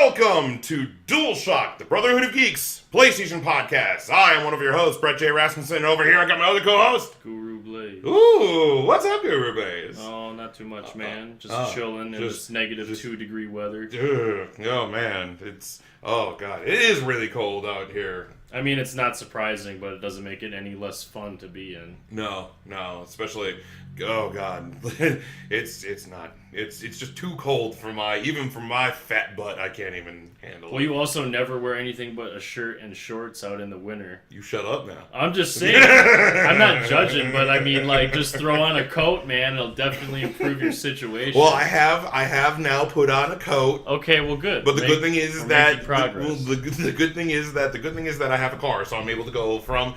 Welcome to Dualshock'd, the Brotherhood of Geeks PlayStation podcast. I am one of your hosts, Brett J. Rasmussen, and over here I got my other co-host, Guru Blaz. Ooh, what's up, Guru Blaz? Oh, not too much, man. Just chilling in this negative 2-degree weather. Oh, man. It is really cold out here. I mean, it's not surprising, but it doesn't make it any less fun to be in. No, especially, oh god, it's not. It's just too cold for my fat butt. I can't even handle it. Well, you also never wear anything but a shirt and shorts out in the winter. You shut up now. I'm just saying. I'm not judging, but I mean, like, just throw on a coat, man. It'll definitely improve your situation. Well, I have now put on a coat. Okay, well, good. But the good thing is that the good thing is that I have a car, so I'm able to go from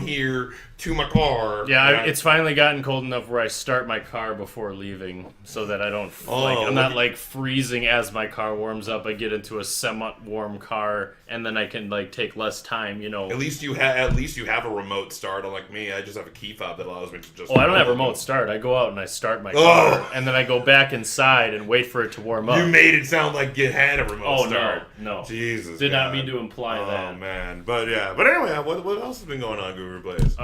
here to my car. Yeah, it's finally gotten cold enough where I start my car before leaving, so that I don't I'm not like freezing as my car warms up. I get into a semi-warm car, and then I can like take less time. You know. At least you have a remote start. Unlike me, I just have a key fob that allows me to just. Oh, I don't have remote start. I go out and I start my car, and then I go back inside and wait for it to warm up. You made it sound like you had a remote start. No. Jesus. Did not mean to imply that. Oh man, but anyway, what else has been going on, Guru Blaz?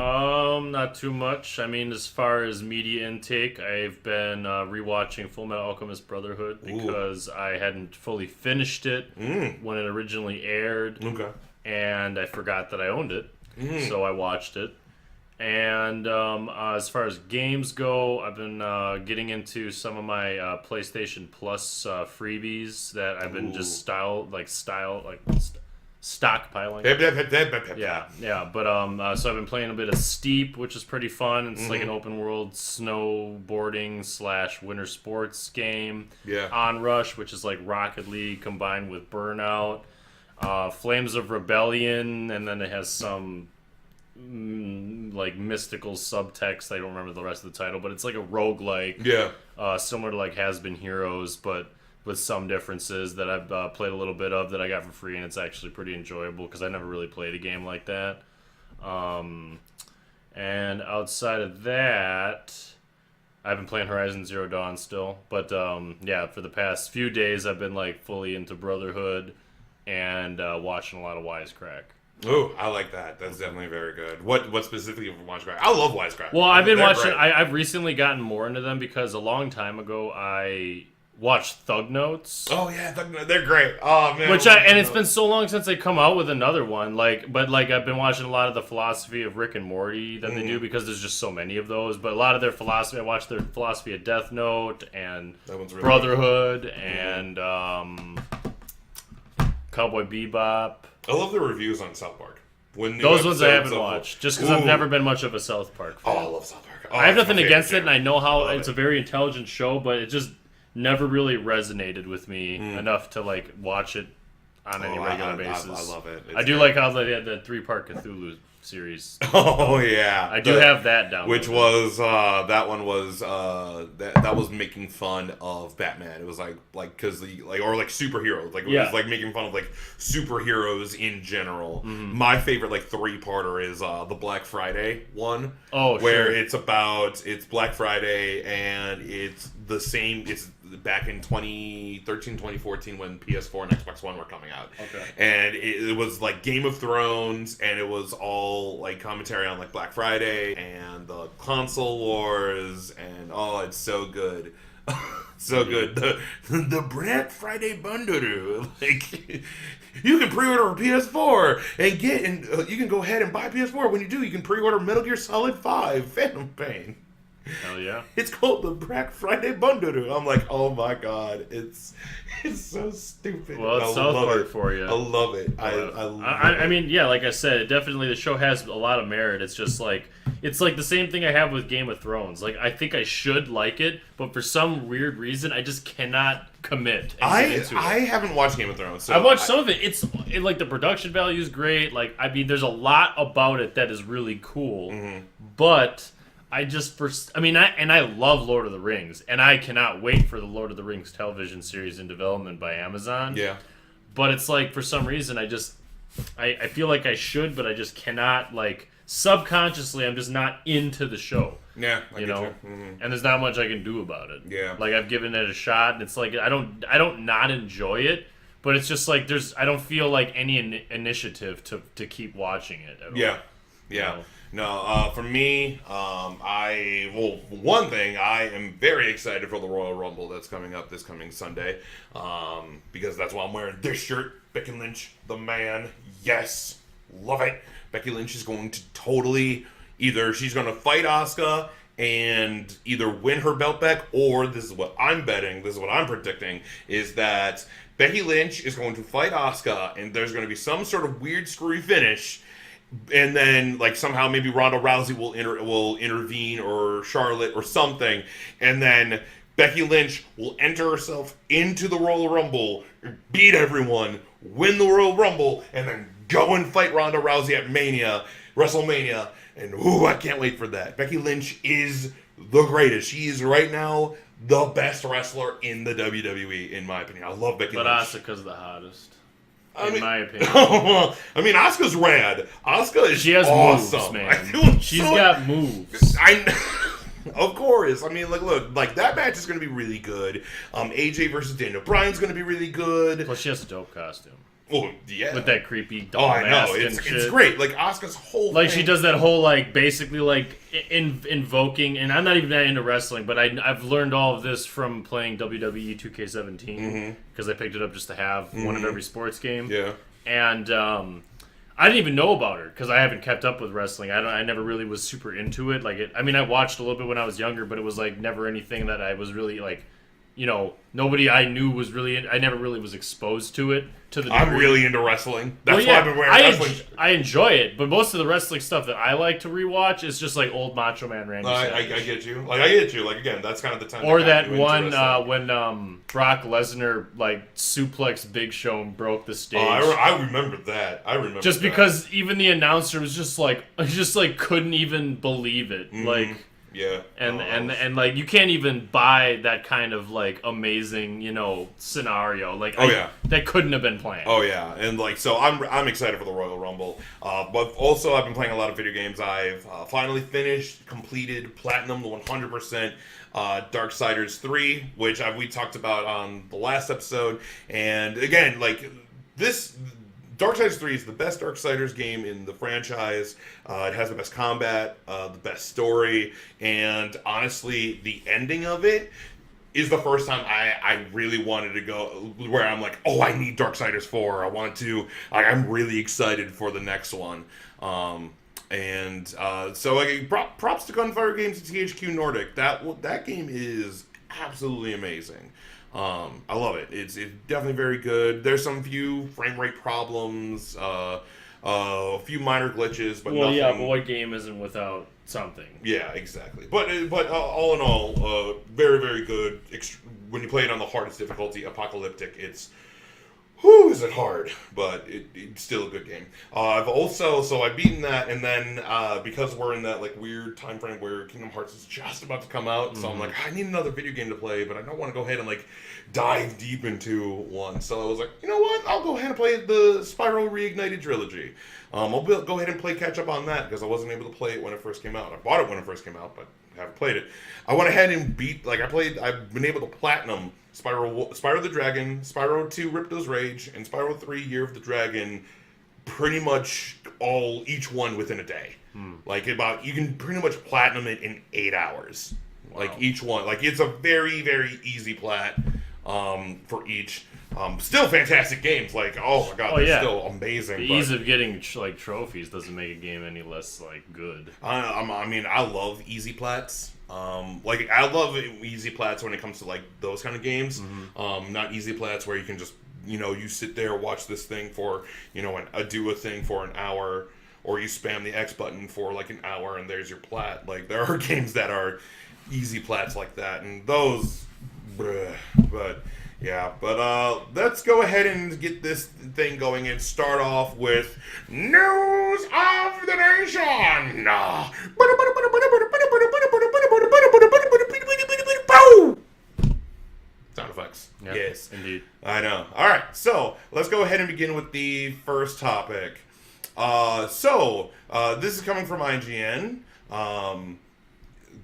Not too much. I mean, as far as media intake, I've been rewatching Full Metal Alchemist Brotherhood because I hadn't fully finished it when it originally aired. Okay. And I forgot that I owned it, so I watched it. And as far as games go, I've been getting into some of my PlayStation Plus freebies that I've been just stockpiling. Yeah. But so I've been playing a bit of Steep, which is pretty fun. It's like an open world snowboarding / winter sports game. Yeah. Onrush, which is like Rocket League combined with Burnout. Flames of Rebellion, and then it has some like mystical subtext. I don't remember the rest of the title, but it's like a roguelike. Yeah. Similar to like Has Been Heroes, but with some differences that I've played a little bit of that I got for free, and it's actually pretty enjoyable because I never really played a game like that. And outside of that, I've been playing Horizon Zero Dawn still, but for the past few days I've been like fully into Brotherhood and watching a lot of Wisecrack. Oh, I like that. That's definitely very good. What specifically for Wisecrack? I love Wisecrack. Well, I've been watching. I've recently gotten more into them because a long time ago I watched Thug Notes. Oh yeah, they're great. Oh man, it's been so long since they come out with another one. But I've been watching a lot of the philosophy of Rick and Morty that they do because there's just so many of those. But a lot of their philosophy, I watched their philosophy of Death Note and really Brotherhood and Cowboy Bebop. I love the reviews on South Park. Those ones I haven't watched, just because I've never been much of a South Park fan. Oh, I love South Park. I have nothing against it, and I know how it's a very intelligent show, but it just never really resonated with me enough to like watch it on any regular basis. I love it. I do like how they had that 3-part Cthulhu series. Oh yeah, I do have that down. Which was that one was that was making fun of Batman. It was like superheroes. Like it was like making fun of like superheroes in general. My favorite like 3-parter is the Black Friday one. Oh, where it's Black Friday and it's the same. It's back in 2013, 2014 when PS4 and Xbox One were coming out. Okay. And it was like Game of Thrones, and it was all like commentary on like Black Friday and the console wars, and it's so good. So good. The Black Friday bundle. Like you can pre-order a PS4 and you can go ahead and buy PS4. When you do, you can pre-order Metal Gear Solid 5 Phantom Pain. Hell yeah. It's called the Black Friday bundle. I'm like, oh my god, it's so stupid. Well, it's South Park for you. I love it. I mean, yeah, like I said, definitely the show has a lot of merit. It's just like the same thing I have with Game of Thrones. Like, I think I should like it, but for some weird reason, I just cannot commit. I haven't watched Game of Thrones. So I watched some of it. It's like the production value is great. Like, I mean, there's a lot about it that is really cool, but I love Lord of the Rings, and I cannot wait for the Lord of the Rings television series in development by Amazon. Yeah. But it's like, for some reason, I feel like I should, but I just cannot, like, subconsciously, I'm just not into the show. Yeah, you know, and there's not much I can do about it. Yeah, like I've given it a shot, and it's like I don't not enjoy it, but it's just like I don't feel like any initiative to keep watching it at all. Yeah. You know? No, for me, one thing, I am very excited for the Royal Rumble that's coming up this coming Sunday, because that's why I'm wearing this shirt. Becky Lynch, the man, yes, love it. Becky Lynch is going to totally, she's going to fight Asuka and either win her belt back, or this is what I'm betting, this is what I'm predicting, is that Becky Lynch is going to fight Asuka, and there's going to be some sort of weird screwy finish. And then, like, somehow maybe Ronda Rousey will intervene, or Charlotte, or something. And then Becky Lynch will enter herself into the Royal Rumble, beat everyone, win the Royal Rumble, and then go and fight Ronda Rousey at WrestleMania. And, I can't wait for that. Becky Lynch is the greatest. She is right now the best wrestler in the WWE, in my opinion. I love Becky Lynch. But Asuka's the hottest. My opinion. Asuka's rad. She has awesome. Moves, man. She's got moves. Of course. I mean, look, that match is going to be really good. AJ versus Daniel Bryan's going to be really good. Plus, she has a dope costume. Oh, yeah. With that creepy doll mask and shit. It's great. Like, Asuka's whole thing. She does that whole, basically, invoking, and I'm not even that into wrestling, but I've learned all of this from playing WWE 2K17, because I picked it up just to have one of every sports game. Yeah. And, I didn't even know about her, because I haven't kept up with wrestling. I never really was super into it. I watched a little bit when I was younger, but it was, never anything that I was really, nobody I knew was really, I never really was exposed to it. I'm really into wrestling. That's why I've been wearing wrestling. I enjoy it, but most of the wrestling stuff that I like to rewatch is just old Macho Man Randy Savage. I get you. I get you. Again, that's kind of the time. Or that one when Brock Lesnar suplexed Big Show and broke the stage. I remember that. Just because even the announcer was just couldn't even believe it. Yeah. And you can't even buy that kind of amazing, scenario. That couldn't have been planned. Oh yeah. And so I'm excited for the Royal Rumble. But also I've been playing a lot of video games. I've finally completed Platinum, the 100% Darksiders 3, which we talked about on the last episode. And again, this Darksiders 3 is the best Darksiders game in the franchise. It has the best combat, the best story, and honestly, the ending of it is the first time I really wanted to go where I'm like, oh, I need Darksiders 4. I'm really excited for the next one. So props to Gunfire Games and THQ Nordic. That game is absolutely amazing. I love it. It's definitely very good. There's some few frame rate problems, a few minor glitches, but nothing. Yeah, but what game isn't without something? Yeah, exactly. But all in all, very, very good. When you play it on the hardest difficulty, Apocalyptic, is it hard, but it's still a good game. I've beaten that, and then because we're in that weird time frame where Kingdom Hearts is just about to come out, so I'm like, I need another video game to play, but I don't want to go ahead and dive deep into one. So I was like, you know what? I'll go ahead and play the Spyro Reignited trilogy. I'll go ahead and play catch up on that because I wasn't able to play it when it first came out. I bought it when it first came out, but haven't played it. I went ahead and I've been able to platinum Spyro the Dragon, Spyro 2 Ripto's Rage, and Spyro 3 Year of the Dragon, pretty much each one within a day. You can pretty much platinum it in 8 hours. Wow. Each one. It's a very, very easy plat for each. Still fantastic games. Oh my god, they're still amazing. The ease of getting trophies doesn't make a game any less good. I love easy plats. I love easy plats when it comes to those kind of games. Not easy plats where you can just you sit there, watch this thing for do a thing for an hour, or you spam the X button for an hour and there's your plat. There are games that are easy plats like that, and those, but let's go ahead and get this thing going and start off with News of the Nation. Sound effects. Yep, yes. Indeed. I know. All right, so let's go ahead and begin with the first topic. This is coming from IGN.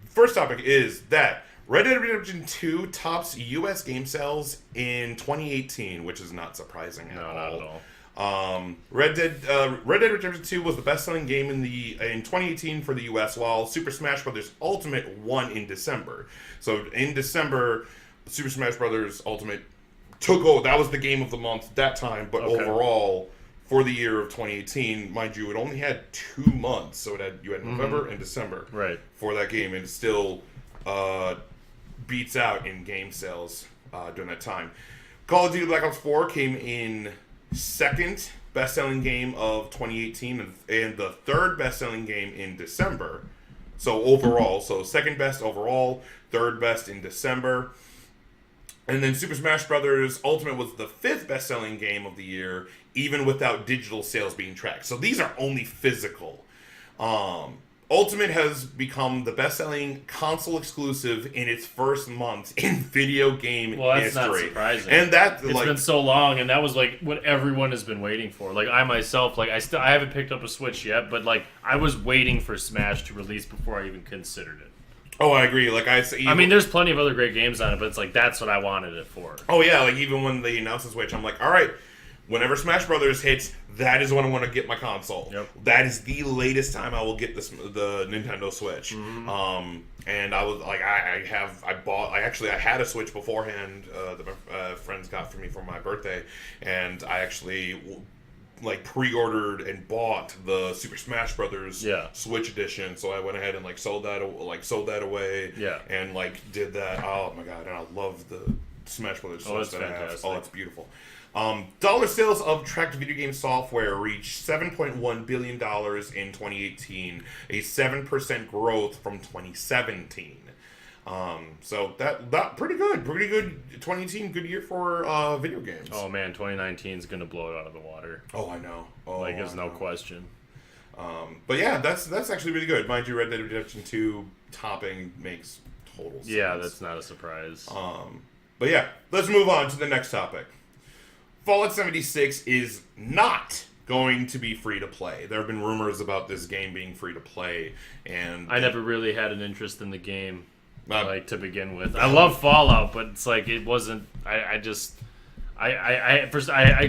First topic is that Red Dead Redemption 2 tops U.S. game sales in 2018, which is not surprising at all. Not at all. Red Dead Redemption 2 was the best-selling game in 2018 for the U.S., while Super Smash Bros. Ultimate won in December. So in December, Super Smash Bros. Ultimate took over. That was the game of the month at that time, but overall, for the year of 2018, mind you, it only had 2 months. So you had November and December for that game, and it still beats out in game sales during that time. Call of Duty Black Ops 4 came in second best-selling game of 2018 and the third best-selling game in December. So overall, second best overall, third best in December. And then Super Smash Bros. Ultimate was the fifth best-selling game of the year, even without digital sales being tracked. So these are only physical. Ultimate has become the best-selling console exclusive in its first month in video game history. Well, that's not surprising. And it's been so long, and that was like what everyone has been waiting for. Like I myself, I haven't picked up a Switch yet, but like I was waiting for Smash to release before I even considered it. Oh, I agree. I mean, there's plenty of other great games on it, but it's like that's what I wanted it for. Oh yeah, like even when they announced the Switch, I'm like, all right. Whenever Smash Brothers hits, that is when I want to get my console. Yep. That is the latest time I will get the Nintendo Switch. Mm-hmm. And I was like, I had a Switch beforehand that my friends got for me for my birthday, and I actually pre-ordered and bought the Super Smash Brothers Switch edition. So I went ahead and sold that away. Yeah. And did that. Oh my god! And I love the Smash Brothers Switch that I have. Oh, it's beautiful. Dollar sales of tracked video game software reached $7.1 billion in 2018, a 7% growth from 2017. So that pretty good 2018, good year for video games. Oh man, 2019 is gonna blow it out of the water. Oh, I know. There's no question. But yeah, that's actually really good. Mind you, Red Dead Redemption 2 topping makes total sense. Yeah, that's not a surprise. But yeah, let's move on to the next topic. Fallout 76 is not going to be free to play. There have been rumors about this game being free to play, and I never really had an interest in the game, to begin with. I love Fallout, but it's it wasn't. I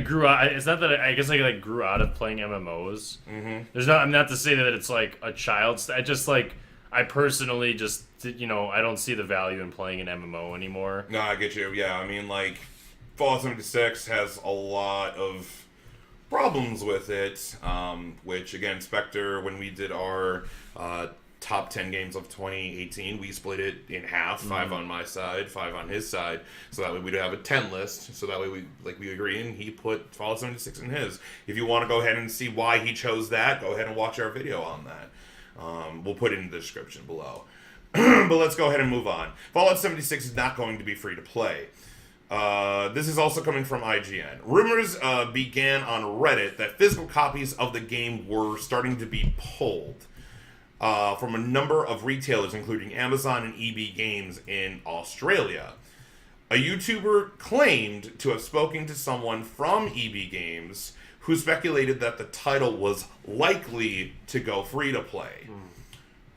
grew out. It's not that I guess I grew out of playing MMOs. Mm-hmm. I'm not to say that it's a child's. I personally just I don't see the value in playing an MMO anymore. No, I get you. Yeah, I mean Fallout 76 has a lot of problems with it, which, again, Spectre, when we did our top 10 games of 2018, we split it in half, 5 on my side, 5 on his side, so that way we'd have a 10 list, so that way we agree, and he put Fallout 76 in his. If you want to go ahead and see why he chose that, go ahead and watch our video on that. We'll put it in the description below. But let's go ahead and move on. Fallout 76 is not going to be free to play. This is also coming from IGN. Rumors began on Reddit that physical copies of the game were starting to be pulled from a number of retailers, including Amazon and EB Games in Australia. A YouTuber claimed to have spoken to someone from EB Games who speculated that the title was likely to go free to play.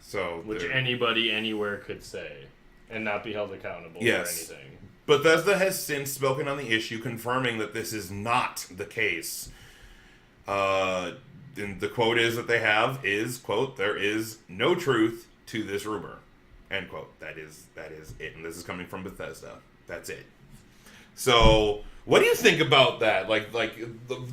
So, which anybody anywhere could say and not be held accountable for anything. Bethesda has since spoken on the issue, confirming that this is not the case. And the quote is that they have is, quote, "There is no truth to this rumor," end quote. That is it. And this is coming from Bethesda. That's it. So, what do you think about that?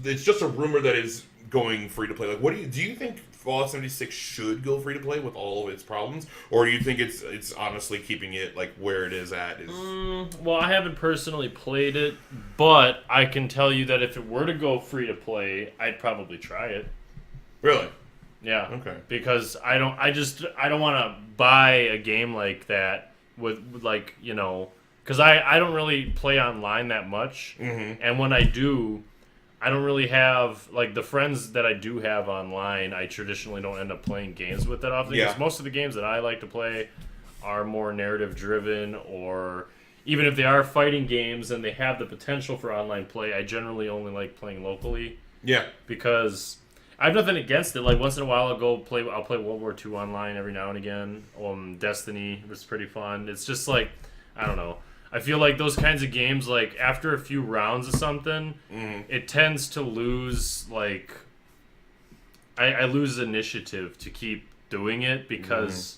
It's just a rumor that is going free to play. What do you think Fallout 76 should go free to play with all of its problems, or do you think it's honestly keeping it where it is at? Well, I haven't personally played it, but I can tell you that if it were to go free to play, I'd probably try it. Really? Yeah. Okay. Because I don't want to buy a game like that with because I don't really play online that much, and when I do, I don't really have, the friends that I do have online, I traditionally don't end up playing games with that often. Because most of the games that I like to play are more narrative-driven, or even if they are fighting games and they have the potential for online play, I generally only like playing locally. Yeah. Because, I have nothing against it. Like once in a while, I'll play World War II online every now and again. Destiny was pretty fun. It's just like I don't know. I feel like those kinds of games, like after a few rounds of something, it tends to lose like I lose initiative to keep doing it because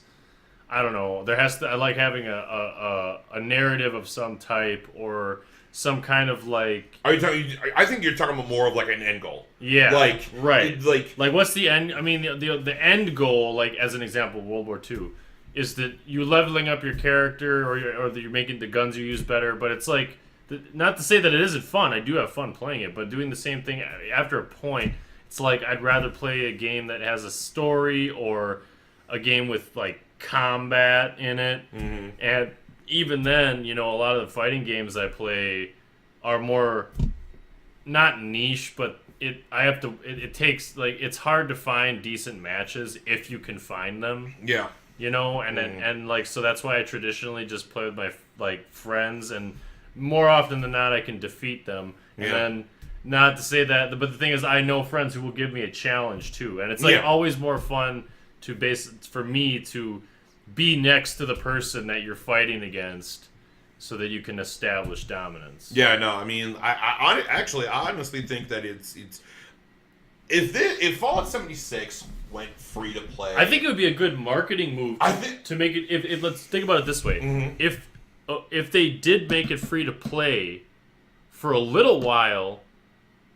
I don't know. I like having a narrative of some type or some kind of like. Are you talking? I think you're talking about more of like an end goal. Yeah. Like right. Like what's the end? I mean, the end goal, like as an example, World War II, is that you leveling up your character or that you're making the guns you use better. But it's like not to say that it isn't fun. I do have fun playing it, but doing the same thing after a point, it's like I'd rather play a game that has a story or a game with like combat in it, and even then, a lot of the fighting games I play are more not niche, but it takes like it's hard to find decent matches if you can find them. Yeah. And like so that's why I traditionally just play with my like friends, and more often than not I can defeat them. And then not to say that, but the thing is I know friends who will give me a challenge too, and it's like always more fun for me to be next to the person that you're fighting against so that you can establish dominance. Yeah, no, I mean, I honestly think that it's if Fallout 76 went free to play, I think it would be a good marketing move to make it. If let's think about it this way: if they did make it free to play for a little while,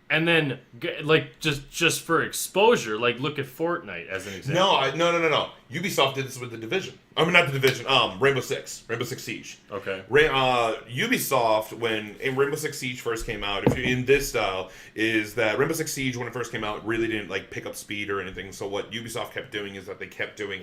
and then like just for exposure, like look at Fortnite as an example. No. Ubisoft did this with The Division. I mean, not The Division. Rainbow Six Siege. Okay. Ubisoft, when Rainbow Six Siege first came out, if you're in this style, is that Rainbow Six Siege when it first came out really didn't like pick up speed or anything. So what Ubisoft kept doing is that they kept doing,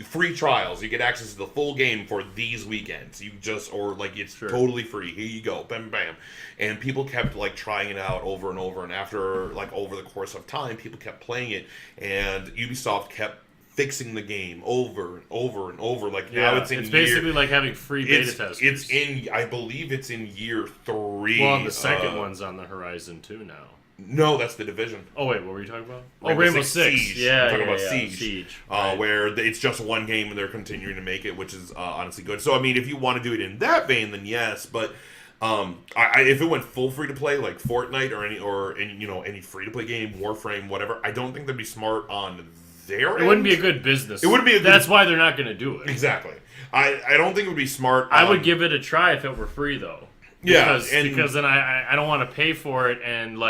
free trials. You get access to the full game for these weekends. It's totally free. Here you go, bam, bam, and people kept like trying it out over and over. And after like over the course of time, people kept playing it, and Ubisoft kept fixing the game over and over and over. Like now it's basically like having free beta testers. I believe it's in year 3. Well, and the second one's on the horizon too now. No, that's The Division. Oh wait, what were you talking about? Rainbow Six. Siege. Yeah, I'm talking about Siege. Right. Where it's just one game and they're continuing to make it, which is honestly good. So I mean, if you want to do it in that vein, then yes. But if it went full free to play like Fortnite or any free to play game, Warframe, whatever, I don't think that'd be smart on. It wouldn't be a good business. It wouldn't be. That's why they're not going to do it. Exactly. I don't think it would be smart. I would give it a try if it were free, though. Because then I don't want to pay for it, and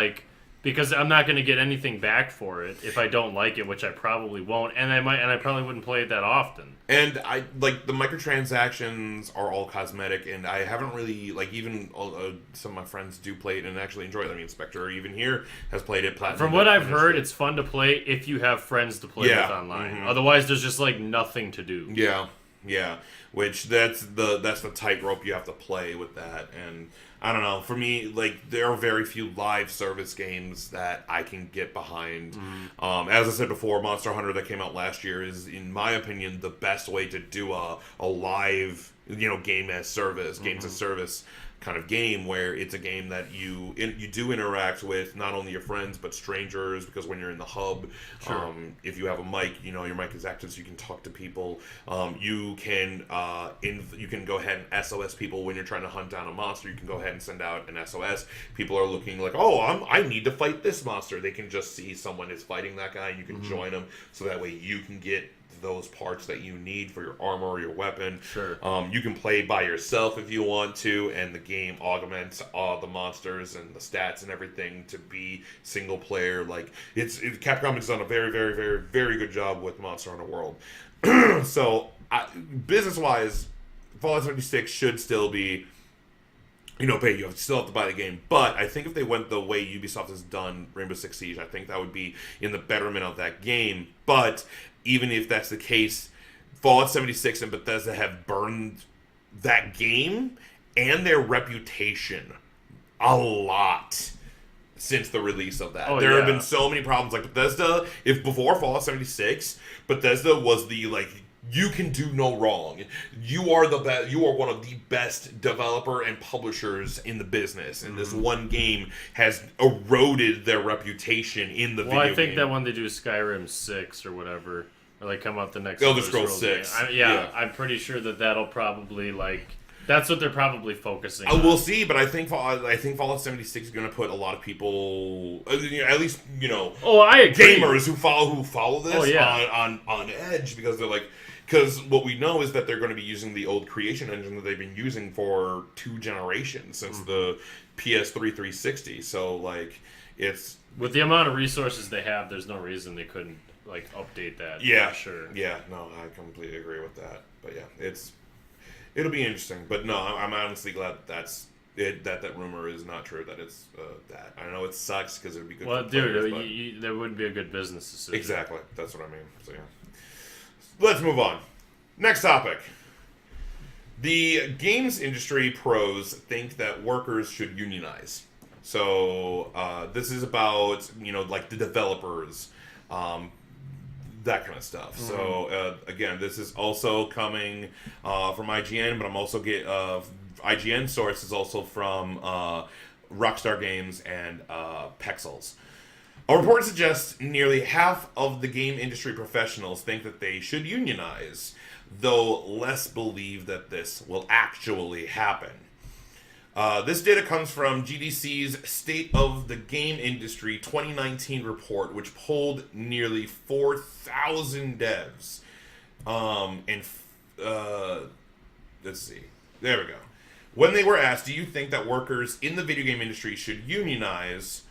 because I'm not going to get anything back for it if I don't like it, which I probably won't, and I probably wouldn't play it that often. And the microtransactions are all cosmetic, and I haven't really even some of my friends do play it and actually enjoy it. I mean, Spectre even here has played it. From what I've heard, it's fun to play if you have friends to play with online. Otherwise, there's just nothing to do. Yeah. Which that's the tightrope you have to play with that, and I don't know. For me, there are very few live service games that I can get behind. As I said before, Monster Hunter that came out last year is, in my opinion, the best way to do a live, game as service, games as service kind of game, where it's a game that you do interact with not only your friends but strangers, because when you're in the hub, if you have a mic, your mic is active so you can talk to people. You can go ahead and SOS people when you're trying to hunt down a monster. You can go ahead and send out an SOS. People are looking like, I need to fight this monster. They can just see someone is fighting that guy and you can join them, so that way you can get those parts that you need for your armor or your weapon. Sure. You can play by yourself if you want to, and the game augments the monsters and the stats and everything to be single player. Capcom has done a very, very, very, very good job with Monster Hunter World. So, business wise, Fallout 76 should still be pay. You still have to buy the game. But I think if they went the way Ubisoft has done Rainbow Six Siege, I think that would be in the betterment of that game. But even if that's the case, Fallout 76 and Bethesda have burned that game and their reputation a lot since the release of that. There have been so many problems. Bethesda, if before Fallout 76, Bethesda was the you can do no wrong. You are the best. You are one of the best developer and publishers in the business, and this one game has eroded their reputation in the video game. Well, I think that when they do Skyrim 6 or whatever, or they come out the next Elder Scrolls 6. I'm pretty sure that'll probably that's what they're probably focusing on. We'll see, but I think Fallout 76 is going to put a lot of people, at least I agree. gamers who follow this on edge, because they're like, because what we know is that they're going to be using the old creation engine that they've been using for 2 generations since the PS3 360. So it's with the amount of resources they have, there's no reason they couldn't update that. Yeah, for sure. Yeah, no, I completely agree with that. But yeah, it'll be interesting. But no, I'm honestly glad that rumor is not true. That it's that. I know it sucks because it would be good. Well, for players, dude, that wouldn't be a good business decision. Exactly. That's what I mean. So yeah, let's move on. Next topic. The games industry pros think that workers should unionize. So this is about the developers. That kind of stuff. So again, this is also coming from IGN, but I'm also IGN source is also from Rockstar Games and Pexels. A report suggests nearly half of the game industry professionals think that they should unionize, though less believe that this will actually happen. This data comes from GDC's State of the Game Industry 2019 report, which polled nearly 4,000 devs. Let's see. There we go. When they were asked, do you think that workers in the video game industry should unionize,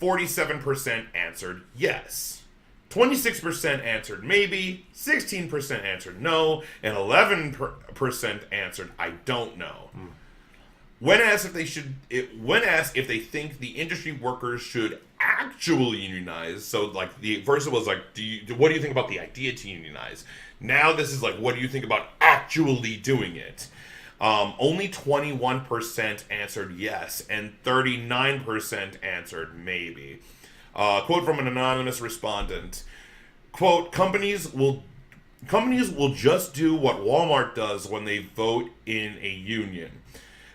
47% answered yes. 26% answered maybe, 16% answered no, and 11% answered I don't know. When asked if they think the industry workers should actually unionize, so the first was what do you think about the idea to unionize? Now this is what do you think about actually doing it? Only 21% answered yes, and 39% answered maybe. Quote from an anonymous respondent. Quote, companies will just do what Walmart does when they vote in a union.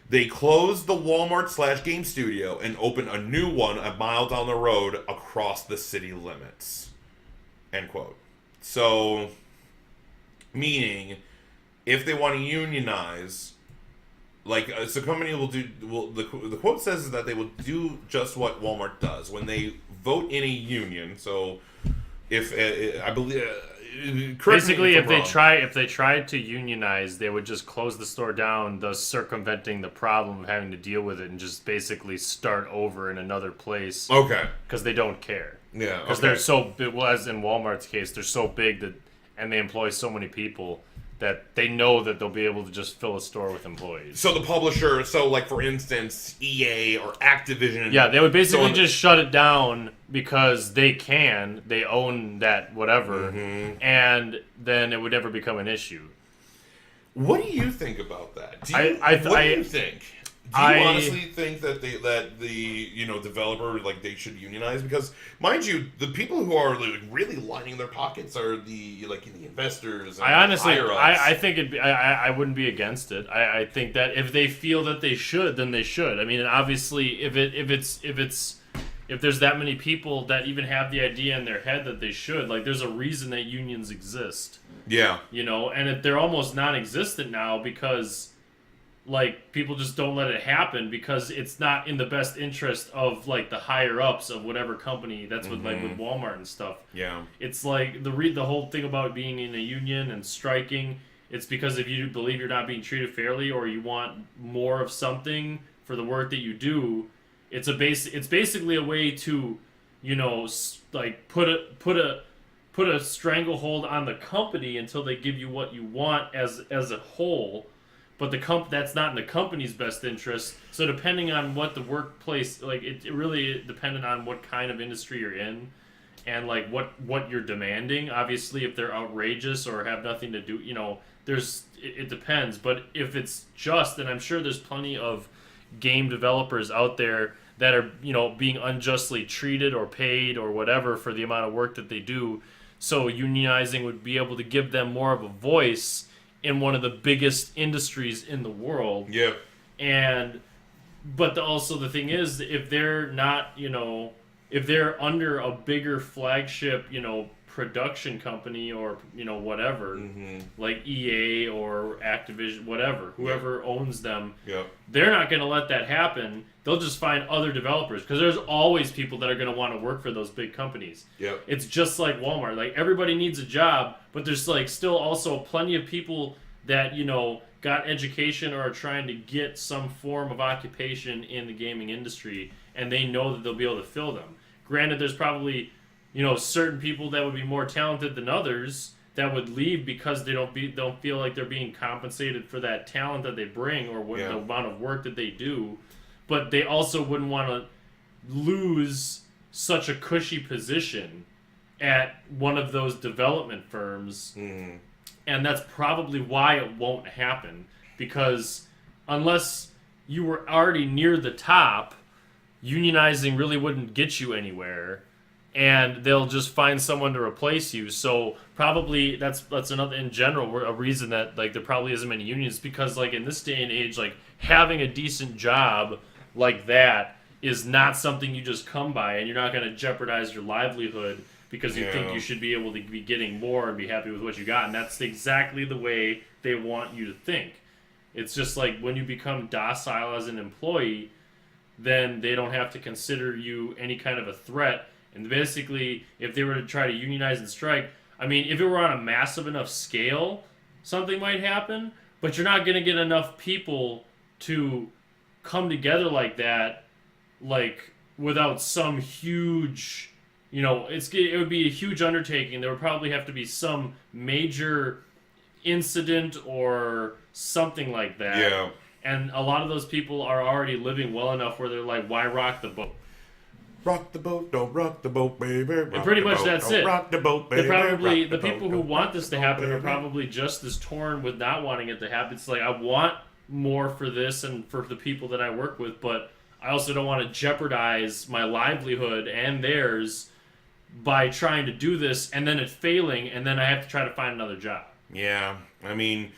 They close the Walmart/game studio and open a new one a mile down the road across the city limits. End quote. So, meaning, if they want to unionize, so company will do. The quote says that they will do just what Walmart does when they vote in a union. So, if I believe. Basically, if they tried to unionize, they would just close the store down, thus circumventing the problem of having to deal with it, and just basically start over in another place. Okay. Because they don't care. Yeah. Because they're so big. Well, as in Walmart's case, they're so big and they employ so many people that they know that they'll be able to just fill a store with employees. So the publisher, for instance, EA or Activision. Yeah, they would basically just shut it down because they own that whatever, and then it would never become an issue. What do you think about that? What do you think? Do you honestly think that the developer they should unionize? Because mind you, the people who are really lining their pockets are the investors. And I think I wouldn't be against it. I think that if they feel that they should, then they should. I mean, obviously, if there's that many people that even have the idea in their head that they should, there's a reason that unions exist. Yeah. And they're almost non-existent now because. People just don't let it happen because it's not in the best interest of the higher ups of whatever company. That's what with Walmart and stuff. Yeah, it's the whole thing about being in a union and striking. It's because if you believe you're not being treated fairly or you want more of something for the work that you do, it's basically a way to put a stranglehold on the company until they give you what you want as a whole. But that's not in the company's best interest. So depending on what the workplace, it really depended on what kind of industry you're in, and what you're demanding. Obviously, if they're outrageous or have nothing to do, it depends. But if it's just, and I'm sure there's plenty of game developers out there that are being unjustly treated or paid or whatever for the amount of work that they do, So unionizing would be able to give them more of a voice in one of the biggest industries in the world. Yeah. But also the thing is, if they're not, if they're under a bigger flagship, production company or, whatever, like EA or Activision, whatever, whoever owns them, they're not going to let that happen. They'll just find other developers because there's always people that are going to want to work for those big companies. It's just like Walmart. Like, everybody needs a job, but there's like still also plenty of people that, got education or are trying to get some form of occupation in the gaming industry, and they know that they'll be able to fill them. Granted, there's probably, certain people that would be more talented than others that would leave because they don't feel like they're being compensated for that talent that they bring or what the amount of work that they do. But they also wouldn't want to lose such a cushy position at one of those development firms. And that's probably why it won't happen, because unless you were already near the top, unionizing really wouldn't get you anywhere, and they'll just find someone to replace you. So probably that's another, in general, a reason that like there probably isn't many unions, because like in this day and age, like having a decent job like that is not something you just come by, and you're not going to jeopardize your livelihood because you think you should be able to be getting more and be happy with what you got. And that's exactly the way they want you to think. It's just like when you become docile as an employee, then they don't have to consider you any kind of a threat. And basically, if they were to try to unionize and strike, I mean, if it were on a massive enough scale, something might happen, but you're not going to get enough people to come together like that, like without some huge... it would be a huge undertaking. There would probably have to be some major incident or something like that. Yeah. And a lot of those people are already living well enough where they're like, why rock the boat? Rock the boat, don't rock the boat, baby. And pretty much that's it. Rock the boat, baby. The people who want this to happen are probably just as torn with not wanting it to happen. It's like, I want more for this and for the people that I work with, but I also don't want to jeopardize my livelihood and theirs by trying to do this and then it failing, and then I have to try to find another job. Yeah, I mean...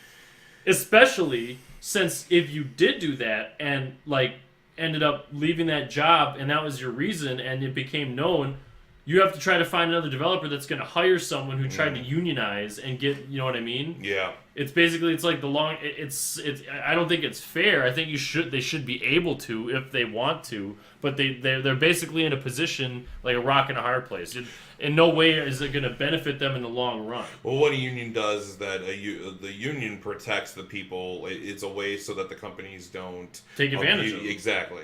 Especially since if you did do that and, like, ended up leaving that job and that was your reason and it became known, you have to try to find another developer that's going to hire someone who tried to unionize and get, you know what I mean? Yeah. It's basically, it's like the long, it's I don't think it's fair. I think they should be able to if they want to, but they're basically in a position like a rock in a hard place. In no way is it going to benefit them in the long run. Well, what a union does is that the union protects the people. It's a way so that the companies don't take advantage of them. Exactly.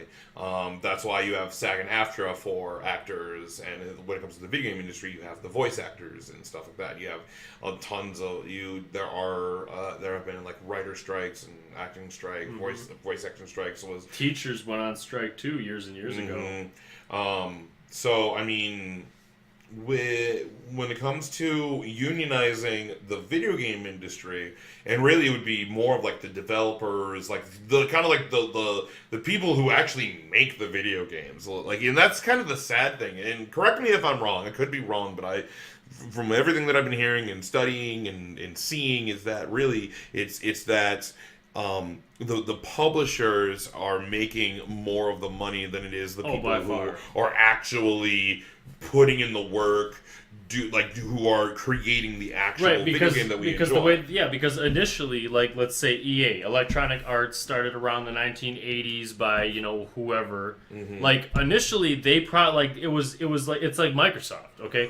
That's why you have SAG and AFTRA for actors, and when it comes to the video game industry, you have the voice actors and stuff like that. You have tons of there have been like writer strikes and acting strike, voice acting strikes. Teachers went on strike too years and years ago. So I mean, when it comes to unionizing the video game industry, and really it would be more of like the developers, like the kind of like the people who actually make the video games, like, and that's kind of the sad thing. And correct me if I'm wrong, I could be wrong, but from everything that I've been hearing and studying and seeing, is that really it's that the publishers are making more of the money than it is the people who are actually putting in the work, who are creating the actual video game that we enjoy. Because initially, like, let's say EA, Electronic Arts, started around the 1980s by whoever. Like, initially they it's like Microsoft. Okay,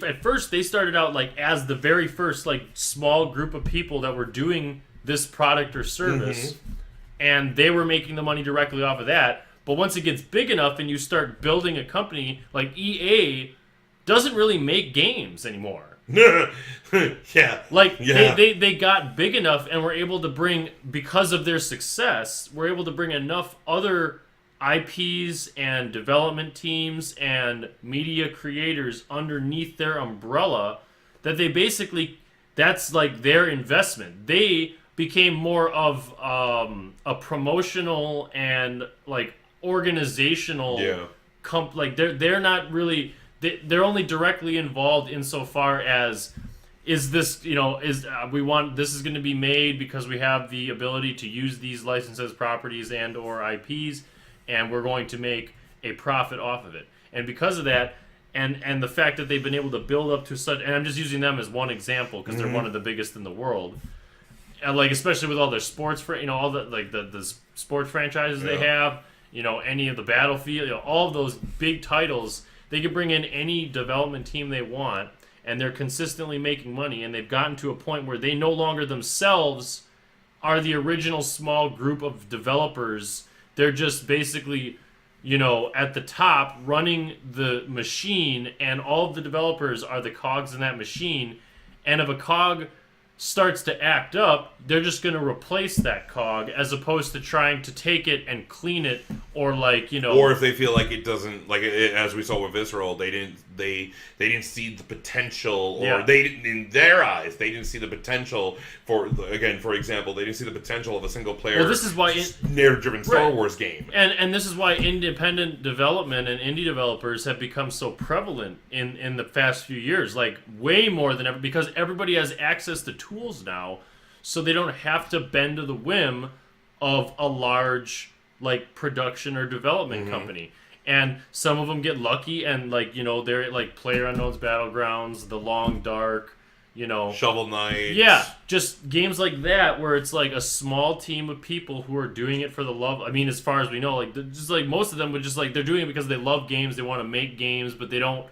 at first they started out like as the very first like small group of people that were doing this product or service, and they were making the money directly off of that. But once it gets big enough and you start building a company, like EA doesn't really make games anymore. They got big enough and were able to bring, because of their success, were able to bring enough other IPs and development teams and media creators underneath their umbrella that they basically, that's like their investment. They became more of a promotional and like organizational like they're not really, they're only directly involved insofar as is this, we want this is going to be made because we have the ability to use these licenses, properties, and or IPs, and we're going to make a profit off of it. And because of that, and the fact that they've been able to build up to such, and I'm just using them as one example because they're one of the biggest in the world. And like especially with all their sports, all the sports franchises they have, any of the Battlefield, all of those big titles, they can bring in any development team they want. And they're consistently making money, and they've gotten to a point where they no longer themselves are the original small group of developers. They're just basically, at the top running the machine, and all of the developers are the cogs in that machine. And if a cog starts to act up, they're just going to replace that cog as opposed to trying to take it and clean it, or or if they feel like it doesn't, as we saw with Visceral, they didn't see the potential, or they didn't, in their eyes, they didn't see the potential for example, they didn't see the potential of a single player. Well, this is why narrative-driven Star Wars game, and this is why independent development and indie developers have become so prevalent in the past few years, like way more than ever, because everybody has access to tools now, so they don't have to bend to the whim of a large production or development company. And some of them get lucky, and they're like PlayerUnknown's Battlegrounds, The Long Dark, Shovel Knight. Yeah, just games like that where it's like a small team of people who are doing it for the love. I mean, as far as we know, just most of them would just they're doing it because they love games, they want to make games, but they don't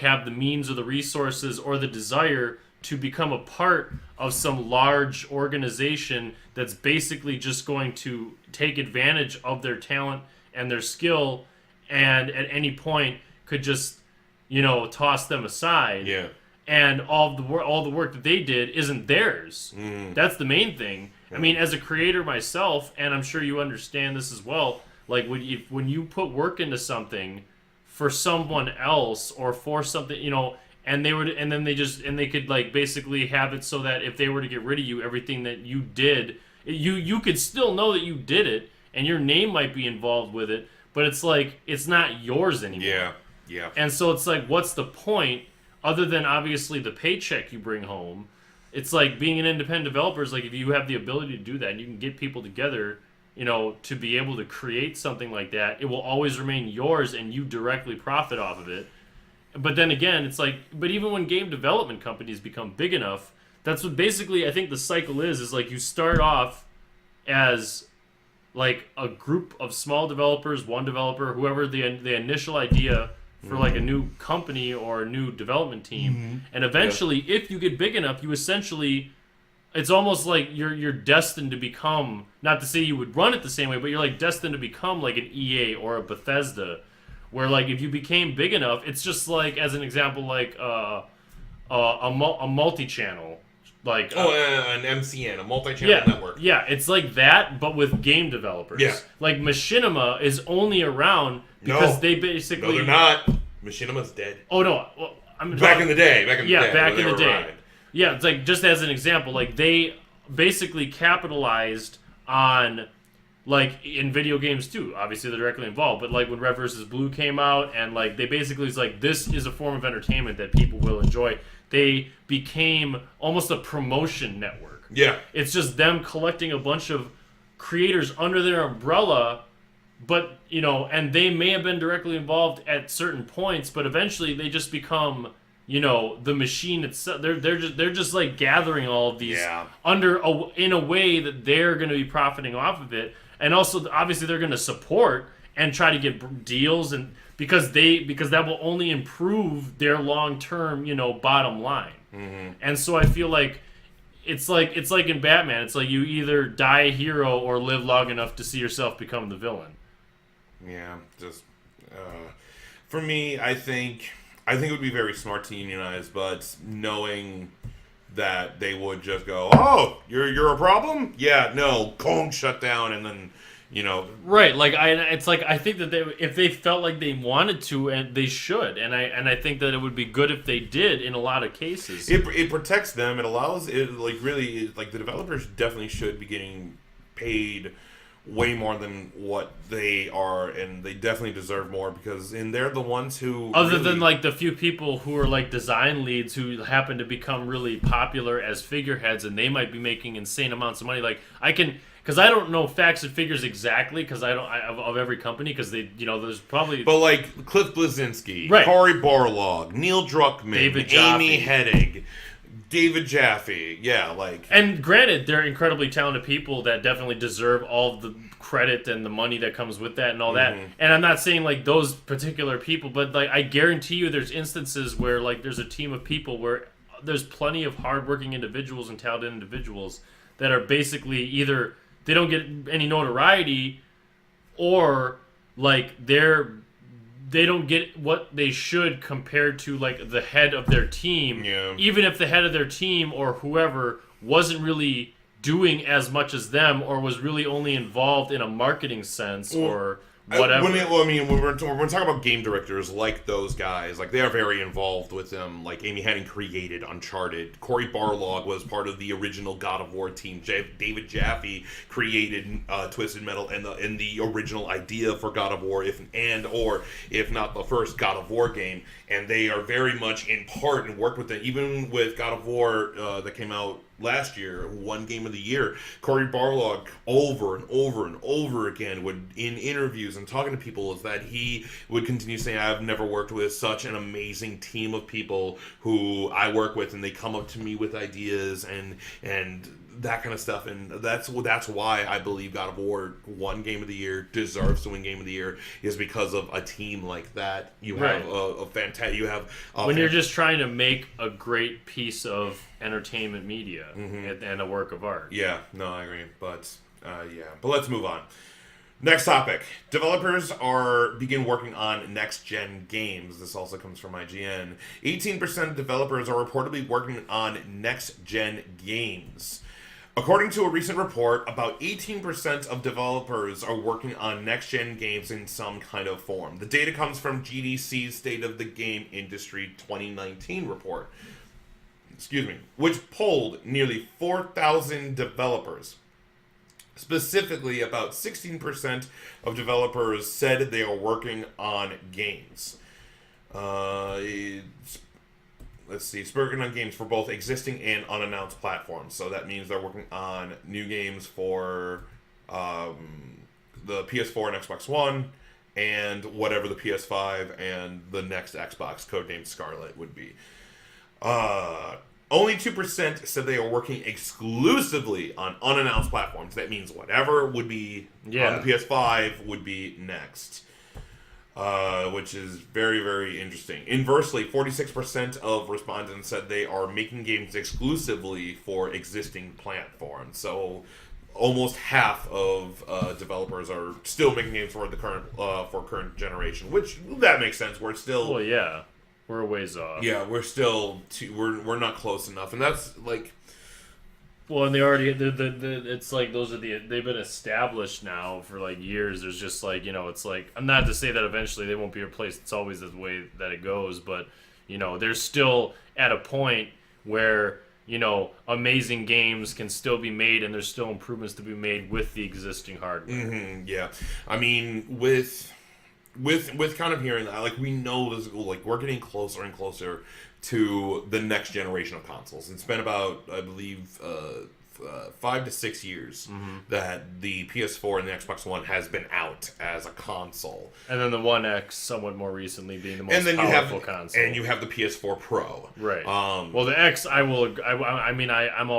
have the means or the resources or the desire to become a part of some large organization that's basically just going to take advantage of their talent and their skill, and at any point could just toss them aside. Yeah. And all the work that they did isn't theirs. That's the main thing. I mean, as a creator myself, and I'm sure you understand this as well, when you put work into something for someone else or for something, and they could basically have it so that if they were to get rid of you, everything that you did, you could still know that you did it, and your name might be involved with it, but it's not yours anymore. Yeah. And so it's what's the point other than obviously the paycheck you bring home? It's being an independent developer is if you have the ability to do that and you can get people together, to be able to create something like that, it will always remain yours and you directly profit off of it. But then again, it's but even when game development companies become big enough, that's what basically I think the cycle is you start off as a group of small developers, one developer, whoever the initial idea for a new company or a new development team, and eventually, if you get big enough, you essentially, it's almost like you're destined to become, not to say you would run it the same way, but you're destined to become an EA or a Bethesda, where if you became big enough, it's just as an example, a multi-channel. An MCN, a multi-channel network. Yeah, it's like that, but with game developers. Yeah. Machinima is only around because they basically... No, they're not. Machinima's dead. Oh, no. Well, back in the day. Back in the day. Yeah, it's just as an example, they basically capitalized on... in video games too, obviously they're directly involved, but when Red vs. Blue came out, and they basically this is a form of entertainment that people will enjoy. They became almost a promotion network. Yeah. It's just them collecting a bunch of creators under their umbrella, but and they may have been directly involved at certain points, but eventually they just become the machine itself. They're just gathering all of these in a way that they're going to be profiting off of it. And also, obviously, they're going to support and try to get deals, and because that will only improve their long-term, bottom line. And so I feel it's like in Batman. It's you either die a hero or live long enough to see yourself become the villain. Yeah, just for me, I think it would be very smart to unionize, but knowing that they would just go, oh, you're a problem? Yeah, no, Kong shut down, and then, Right, I think that if they felt like they wanted to, and they should, and I think that it would be good if they did in a lot of cases. It protects them, it allows, the developers definitely should be getting paid way more than what they are, and they definitely deserve more because they're the ones who other than like the few people who are like design leads who happen to become really popular as figureheads, and they might be making insane amounts of money. Like I can, because I don't know facts and figures exactly because of every company because they there's probably but like Cliff Bleszinski, right. Cory Barlog, Neil Druckmann, David Amy Jaffe. Hennig, David Jaffe, and granted, they're incredibly talented people that definitely deserve all the credit and the money that comes with that and all that. And I'm not saying like those particular people, but like I guarantee you, there's instances where like there's a team of people where there's plenty of hardworking individuals and talented individuals that are basically either they don't get any notoriety or like they don't get what they should compared to like the head of their team. Yeah. Even if the head of their team or whoever wasn't really doing as much as them or was really only involved in a marketing sense or whatever. When we're talking about game directors like those guys, like they are very involved with them. Like Amy Hennig created Uncharted. Cory Barlog was part of the original God of War team. David Jaffe created Twisted Metal and the original idea for God of War, if not the first God of War game. And they are very much in part and worked with it. Even with God of War that came out last year, won Game of the Year, Cory Barlog over and over and over again would, in interviews and talking to people, is that he would continue saying, I've never worked with such an amazing team of people who I work with, and they come up to me with ideas and that kind of stuff, and that's why I believe God of War won Game of the Year, deserves to win Game of the Year, is because of a team like that. You have when you're just trying to make a great piece of entertainment media and a work of art. Yeah, no, I agree, but let's move on. Next topic. Developers begin working on next-gen games. This also comes from IGN. 18% of developers are reportedly working on next-gen games. According to a recent report, about 18% of developers are working on next-gen games in some kind of form. The data comes from GDC's State of the Game Industry 2019 report, which polled nearly 4,000 developers. Specifically, about 16% of developers said they are working on games. Working on games for both existing and unannounced platforms. So that means they're working on new games for the PS4 and Xbox One, and whatever the PS5 and the next Xbox, codenamed Scarlet, would be. Only 2% said they are working exclusively on unannounced platforms. That means whatever would be on the PS5 would be next. Which is very, very interesting. Inversely, 46% of respondents said they are making games exclusively for existing platforms. So almost half of developers are still making games for the current generation, which that makes sense. We're still we're a ways off. Yeah, we're still we're not close enough, and that's like. Well, and they already it's like they've been established now for like years. There's just like it's like, I'm not to say that eventually they won't be replaced. It's always the way that it goes, but they're still at a point where amazing games can still be made, and there's still improvements to be made with the existing hardware. Yeah, I mean with kind of hearing that, like we know this, like we're getting closer and closer to the next generation of consoles. It's been about, I believe, 5 to 6 years that the PS4 and the Xbox One has been out as a console. And then the One X somewhat more recently being the most powerful console. And you have the PS4 Pro. Right. Well, the X, I'm all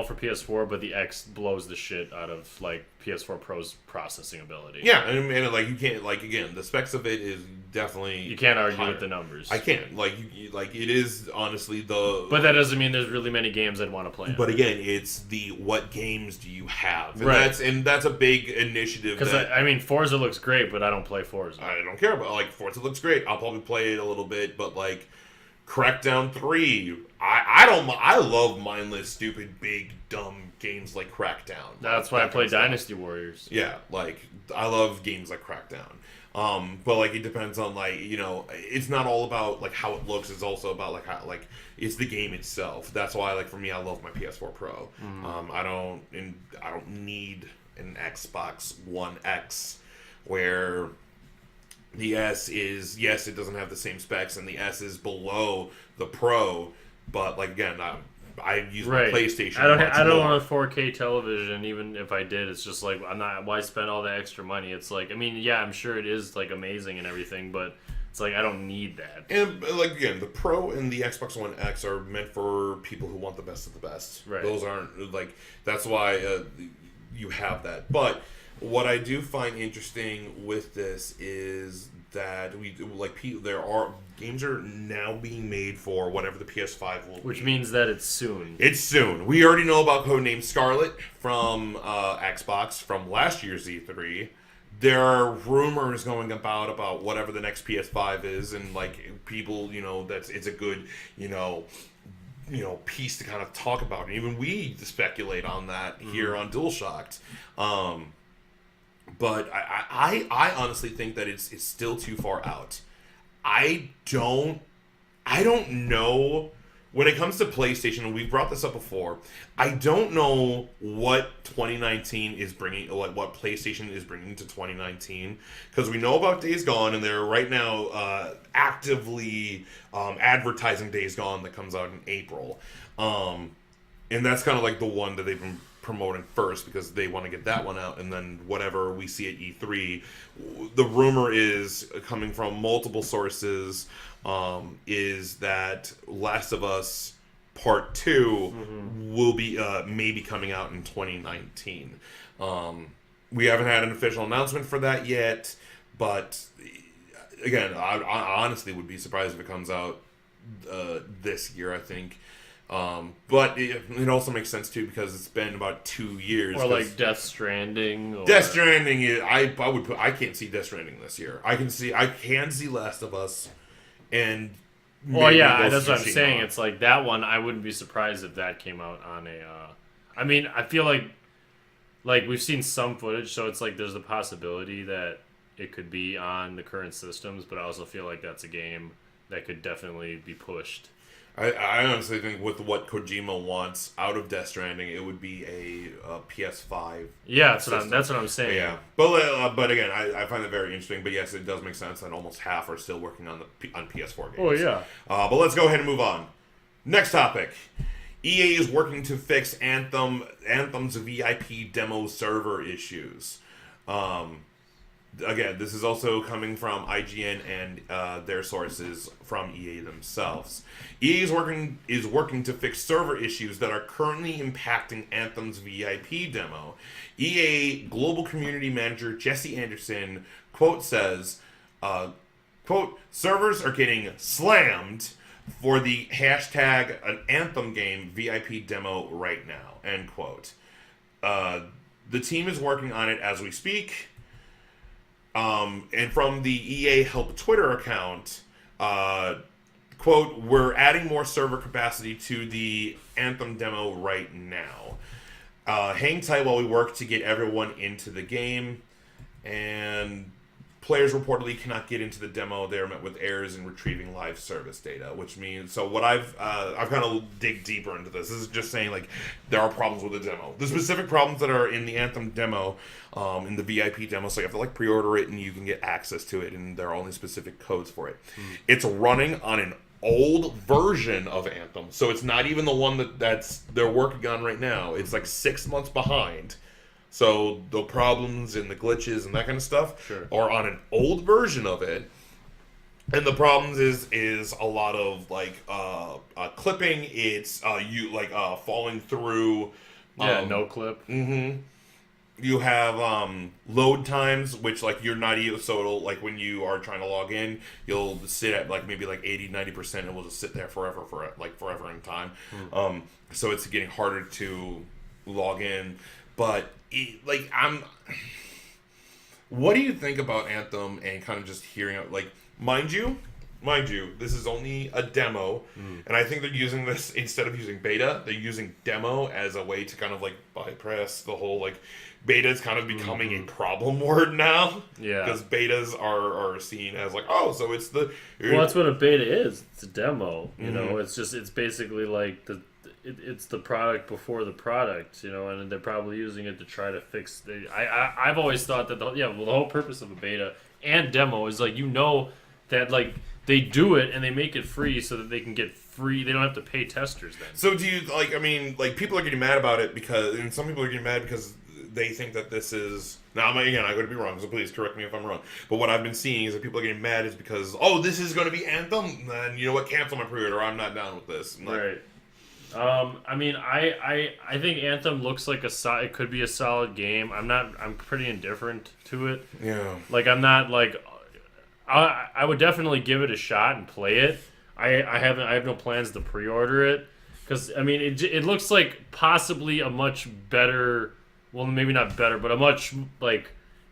for PS4, but the X blows the shit out of like PS4 Pro's processing ability. Yeah, and like you can't, like, again, the specs of it is definitely you can't argue higher. with the numbers. I can't, like it is honestly the. But that doesn't mean there's really many games I'd want to play. But again, it's the what games do you have? And right. That's a big initiative. Because Forza looks great, but I don't play Forza. I don't care about Forza looks great. I'll probably play it a little bit, but like Crackdown 3, I love mindless, stupid, big, dumb games like Crackdown. That's why I play Dynasty Warriors. Yeah, like I love games like Crackdown. But like it depends on like it's not all about like how it looks. It's also about like how like it's the game itself. That's why like for me I love my PS4 Pro. I don't need an Xbox One X, where the S is, yes, it doesn't have the same specs, and the S is below the Pro, but like again, I use my PlayStation. I don't want a 4K television. Even if I did, it's just like I'm not. Why spend all the extra money? It's like, I mean, yeah, I'm sure it is like amazing and everything, but it's like I don't need that. And like again, the Pro and the Xbox One X are meant for people who want the best of the best. Right. Those aren't like, that's why you have that. But what I do find interesting with this is that there are games are now being made for whatever the PS5 will be. Which means that it's soon. It's soon. We already know about Codename Scarlet from Xbox from last year's E3. There are rumors going about whatever the next PS5 is, and like people, it's a good, piece to kind of talk about, and even we speculate on that here on Dualshock'd. But I honestly think that it's still too far out. I don't know when it comes to PlayStation, and we've brought this up before. I don't know what 2019 is bringing, like what PlayStation is bringing to 2019, because we know about Days Gone, and they're right now actively advertising Days Gone that comes out in April, and that's kind of like the one that they've been promoting first because they want to get that one out, and then whatever we see at E3. The rumor is coming from multiple sources is that Last of Us Part 2 will be maybe coming out in 2019. We haven't had an official announcement for that yet, but again, I honestly would be surprised if it comes out this year, I think. But it also makes sense too because it's been about 2 years. Or like Death Stranding. Or... Death Stranding is, I can't see Death Stranding this year. I can see Last of Us, and well, yeah, that's what I'm saying. It's like that one. I wouldn't be surprised if that came out on a. I mean, I feel like we've seen some footage, so it's like there's the possibility that it could be on the current systems, but I also feel like that's a game that could definitely be pushed. I honestly think with what Kojima wants out of Death Stranding, it would be a PS5. Yeah, that's what I'm saying. Yeah, but again, I find it very interesting. But yes, it does make sense that almost half are still working on PS4 games. Oh yeah. But let's go ahead and move on. Next topic: EA is working to fix Anthem's VIP demo server issues. Again, this is also coming from IGN and their sources from EA themselves. EA is working to fix server issues that are currently impacting Anthem's VIP demo. EA Global Community Manager Jesse Anderson, quote, says, quote, servers are getting slammed for the hashtag an Anthem game VIP demo right now, end quote. The team is working on it as we speak. And from the EA Help Twitter account, quote, we're adding more server capacity to the Anthem demo right now. Hang tight while we work to get everyone into the game. And players reportedly cannot get into the demo. They're met with errors in retrieving live service data, which means, so what I've kind of dig deeper into this. This is just saying, like, there are problems with the demo. The specific problems that are in the Anthem demo, in the VIP demo, so you have to, like, pre-order it and you can get access to it, and there are only specific codes for it. It's running on an old version of Anthem, so it's not even the one that's they're working on right now. It's like 6 months behind. So the problems and the glitches and that kind of stuff are on an old version of it, and the problems is a lot of like clipping. It's falling through. No clip. Mm-hmm. You have load times, which like you're not even, so it'll, like when you are trying to log in, you'll sit at like maybe like 80-90% and will just sit there forever in time. So it's getting harder to log in. But what do you think about Anthem and kind of just hearing it? Like, mind you, this is only a demo, and I think they're using this, instead of using beta, they're using demo as a way to kind of like bypass the whole, like, beta is kind of becoming a problem word now. Yeah. Because betas are seen as like, oh, so it's the... Well, that's what a beta is. It's a demo. You know, it's basically like it's the product before the product, and they're probably using it to try to fix. I've always thought that the whole purpose of a beta and demo is that like they do it and they make it free so that they can get free. They don't have to pay testers then. So do you people are getting mad about it and some people are getting mad because they think that this is. Now, again, I could be wrong, so please correct me if I'm wrong. But what I've been seeing is that people are getting mad is because, this is going to be Anthem, then you know what, cancel my pre-order, I'm not down with this. Right. I think Anthem looks like it could be a solid game. I'm pretty indifferent to it. Yeah. Like, I'm not, like, I would definitely give it a shot and play it. I have no plans to pre-order it. Because, it looks like possibly a much better... Well, maybe not better, but a much,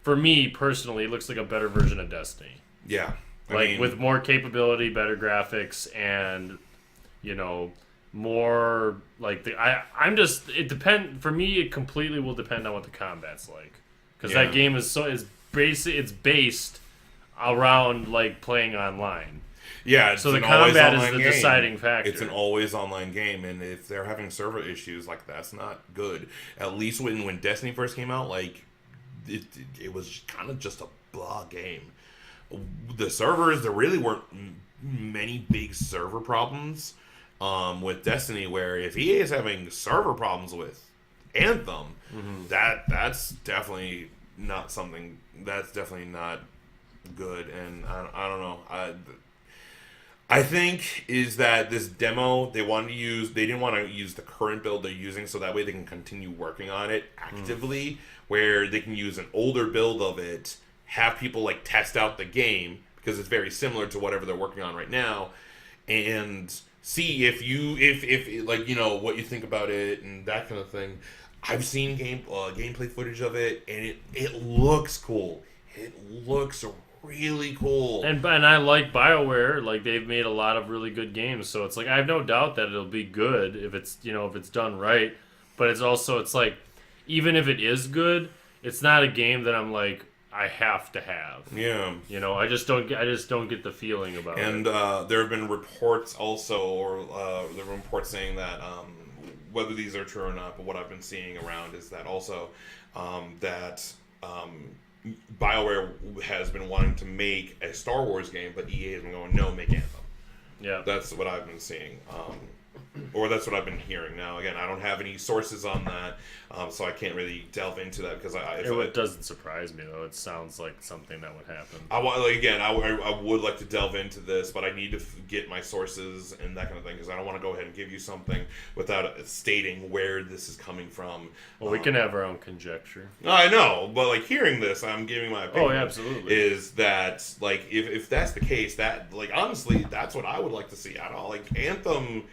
for me personally, it looks like a better version of Destiny. Yeah. With more capability, better graphics, and, more, for me, it completely will depend on what the combat's like. Because that game it's based around, playing online. Yeah, so the combat is the deciding factor. It's an always online game, and if they're having server issues, that's not good. At least when Destiny first came out, it was kind of just a blah game. The servers, there really weren't many big server problems with Destiny. Where if EA is having server problems with Anthem, that's definitely not something. That's definitely not good, and I don't know. I think is that this demo they didn't want to use the current build they're using so that way they can continue working on it actively where they can use an older build of it, have people test out the game because it's very similar to whatever they're working on right now, and see if what you think about it and that kind of thing. I've seen gameplay footage of it and it looks cool. It looks really cool. And I like BioWare. They've made a lot of really good games, so it's I have no doubt that it'll be good if it's done right. But it's even if it is good, it's not a game that I'm I have to have. Yeah. I just don't get the feeling about it. And there have been reports also, there have been reports saying that whether these are true or not, but what I've been seeing around is that also that BioWare has been wanting to make a Star Wars game, but EA has been going, no, make Anthem. Yeah. That's what I've been seeing. Or that's what I've been hearing. Now, again, I don't have any sources on that, so I can't really delve into that because it doesn't surprise me though. It sounds like something that would happen. I would like to delve into this, but I need to get my sources and that kind of thing because I don't want to go ahead and give you something without stating where this is coming from. Well, we can have our own conjecture. I know, but hearing this, I'm giving my opinion. Oh, yeah, absolutely. Is that if that's the case, that honestly, that's what I would like to see. I don't Anthem.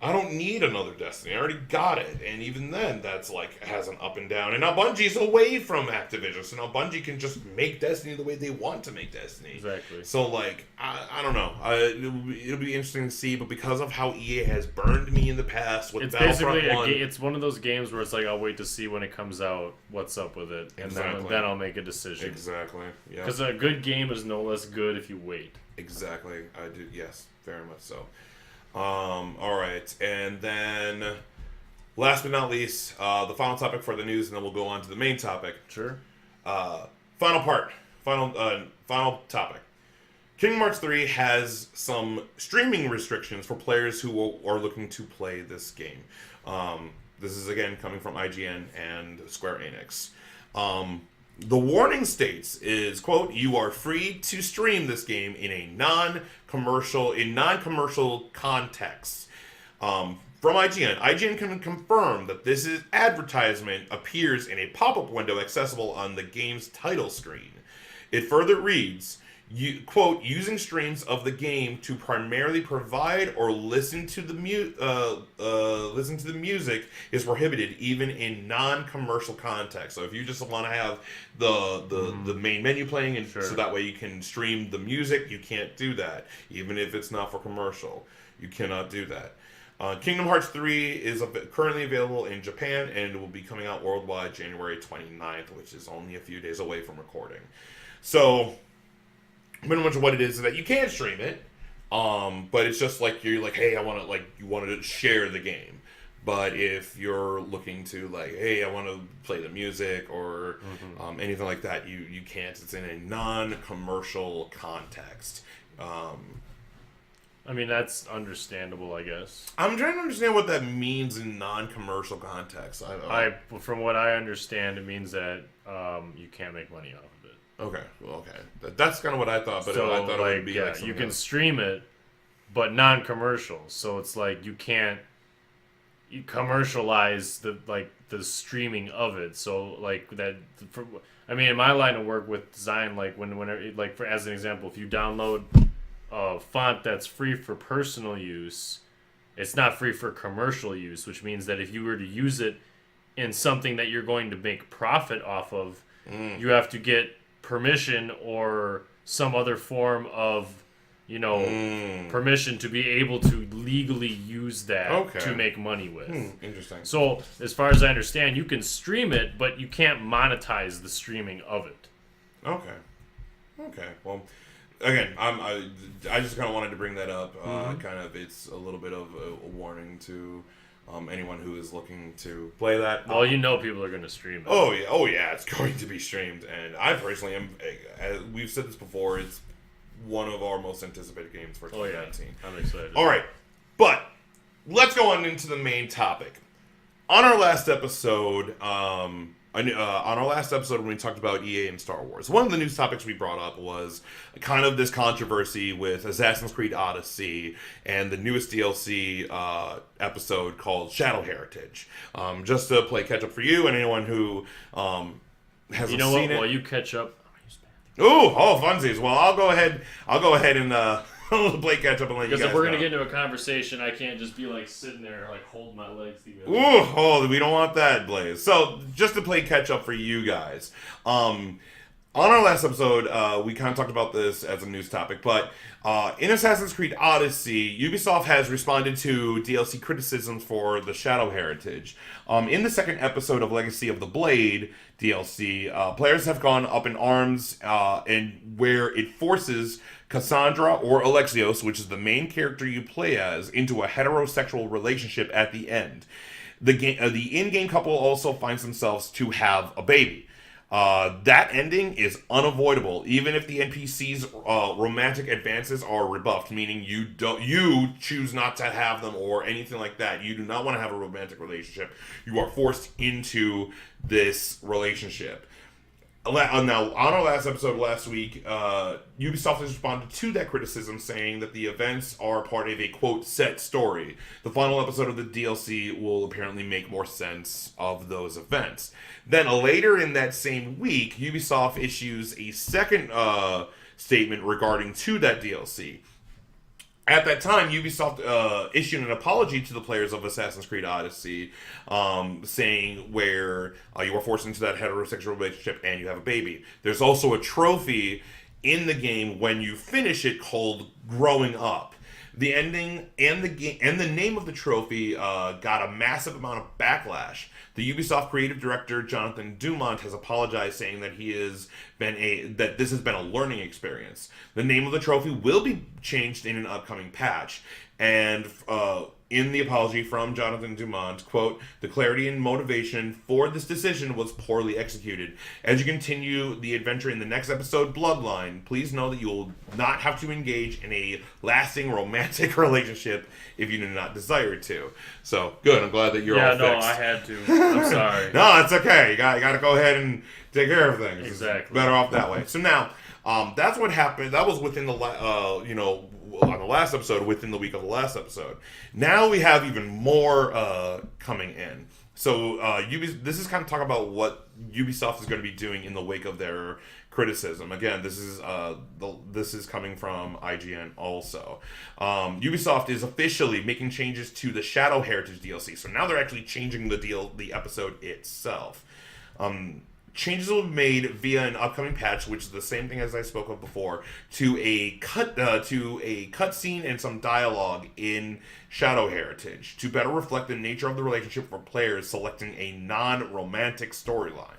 I don't need another Destiny. I already got it. And even then, that's has an up and down. And now Bungie's away from Activision. So now Bungie can just make Destiny the way they want to make Destiny. Exactly. So, I don't know. It'll be interesting to see. But because of how EA has burned me in the past with Battlefront 1. It's one of those games where it's I'll wait to see when it comes out what's up with it. And then I'll make a decision. Exactly. Yeah. Because a good game is no less good if you wait. Exactly. I do. Yes. Very much so. Alright, and then last but not least, the final topic for the news, and then we'll go on to the main topic. Sure. Final topic. Kingdom Hearts 3 has some streaming restrictions for players who are looking to play this game. This is again coming from IGN and Square Enix. The warning states is, quote, "You are free to stream this game in non-commercial context." From IGN can confirm that this advertisement appears in a pop-up window accessible on the game's title screen. It further reads, quote, "Using streams of the game to primarily provide or listen to the music is prohibited even in non-commercial context." So if you just want to have the main menu playing and so that way you can stream the music, you can't do that. Even if it's not for commercial, you cannot do that. Kingdom Hearts 3 is currently available in Japan and will be coming out worldwide January 29th, which is only a few days away from recording. So pretty much what it is that you can stream it, but it's just you're hey, I want to you want to share the game, But if you're looking to like, hey, I want to play the music or anything like that, you can't. It's in a non-commercial context. I mean, that's understandable, I guess. I'm trying to understand what that means in non-commercial context. From what I understand, it means that you can't make money off of it. Okay, well, okay. That's kind of what I thought, but So, I thought like, it would be like you can else. stream it, but non-commercial. So it's like you can't commercialize the streaming of it. So like that. I mean, in my line of work with design, like whenever like for as an example, if you download a font that's free for personal use, it's not free for commercial use, which means that if you were to use it in something that you're going to make profit off of, you have to get permission or some other form of, permission to be able to legally use that to make money with. Interesting. So, as far as I understand, you can stream it, but you can't monetize the streaming of it. Okay. Well, again, I just kind of wanted to bring that up. Kind of, it's a little bit of a warning to anyone who is looking to play that. Well, people are going to stream it. Oh yeah, it's going to be streamed, and I personally am. We've said this before. It's one of our most anticipated games for 2019. I'm excited. All right, but let's go on into the main topic. On our last episode, when we talked about EA and Star Wars, one of the news topics we brought up was kind of this controversy with Assassin's Creed Odyssey and the newest DLC episode called Shadow Heritage. Just to play catch up for you and anyone who hasn't seen it. While you catch up, funsies. Well, I'll go ahead and play catch up and let you guys know. Because if we're going to get into a conversation, I can't just be like sitting there like holding my legs together. We don't want that, Blaze. So, just to play catch up for you guys. On our last episode, we kind of talked about this as a news topic, but in Assassin's Creed Odyssey, Ubisoft has responded to DLC criticisms for the Shadow Heritage. In the second episode of Legacy of the Blade DLC, players have gone up in arms and where it forces Cassandra or Alexios, which is the main character you play as, into a heterosexual relationship at the end. The in-game couple also finds themselves to have a baby. That ending is unavoidable, even if the NPC's romantic advances are rebuffed, meaning you choose not to have them or anything like that. You do not want to have a romantic relationship. You are forced into this relationship. Now, on our last episode last week, Ubisoft has responded to that criticism, saying that the events are part of a, quote, set story. The final episode of the DLC will apparently make more sense of those events. Then, later in that same week, Ubisoft issues a second statement regarding to that DLC. At that time, Ubisoft issued an apology to the players of Assassin's Creed Odyssey, saying where you were forced into that heterosexual relationship and you have a baby. There's also a trophy in the game when you finish it called Growing Up. The ending and the name of the trophy got a massive amount of backlash. The Ubisoft creative director Jonathan Dumont has apologized, saying that that this has been a learning experience. The name of the trophy will be changed in an upcoming patch, and in the apology from Jonathan Dumont, quote, "The clarity and motivation for this decision was poorly executed. As you continue the adventure in the next episode, Bloodline, please know that you will not have to engage in a lasting romantic relationship if you do not desire to." So, good. I'm glad that you're all fixed. Yeah, no, I had to. I'm sorry. No, it's okay. You got to go ahead and take care of things. Exactly. It's better off that way. So now, that's what happened. That was within the on the last episode, within the week of the last episode. Now we have even more coming in. So this is kind of talking about what Ubisoft is going to be doing in the wake of their criticism. Again, this is coming from IGN also. Ubisoft is officially making changes to the Shadow Heritage DLC. So now they're actually changing the episode itself. Changes will be made via an upcoming patch, which is the same thing as I spoke of before, to a cutscene and some dialogue in Shadow Heritage to better reflect the nature of the relationship for players selecting a non-romantic storyline.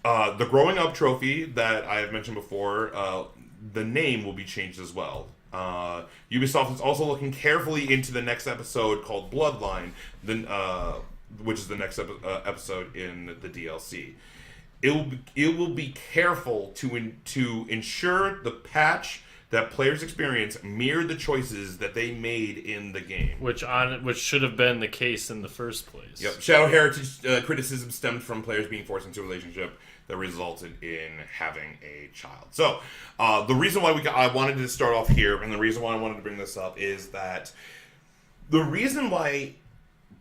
The Growing Up trophy that I have mentioned before, the name will be changed as well. Ubisoft is also looking carefully into the next episode called Bloodline, which is the next episode in the DLC. It will be careful to ensure the patch that players experience mirror the choices that they made in the game. Which should have been the case in the first place. Yep. Shadow Heritage criticism stemmed from players being forced into a relationship that resulted in having a child. So, the reason why I wanted to start off here, and the reason why I wanted to bring this up, is that the reason why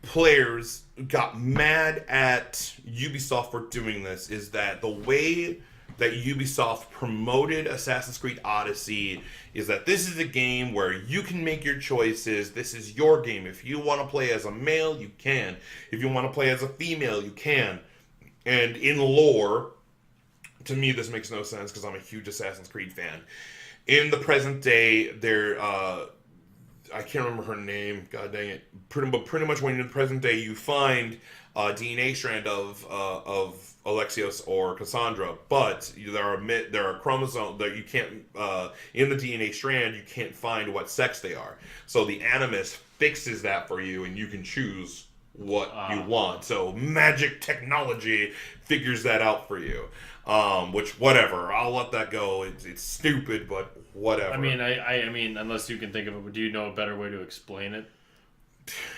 players got mad at Ubisoft for doing this is that the way that Ubisoft promoted Assassin's Creed Odyssey is that this is a game where you can make your choices. This is your game. If you want to play as a male, you can. If you want to play as a female, you can. And in lore, to me, this makes no sense because I'm a huge Assassin's Creed fan. In the present day, I can't remember her name. God dang it! Pretty much when in the present day you find a DNA strand of Alexios or Cassandra, but there are chromosomes that you can't in the DNA strand you can't find what sex they are. So the Animus fixes that for you, and you can choose what you want. So magic technology figures that out for you. Which whatever, I'll let that go. It's stupid, but whatever. I mean, unless you can think of it, do you know a better way to explain it?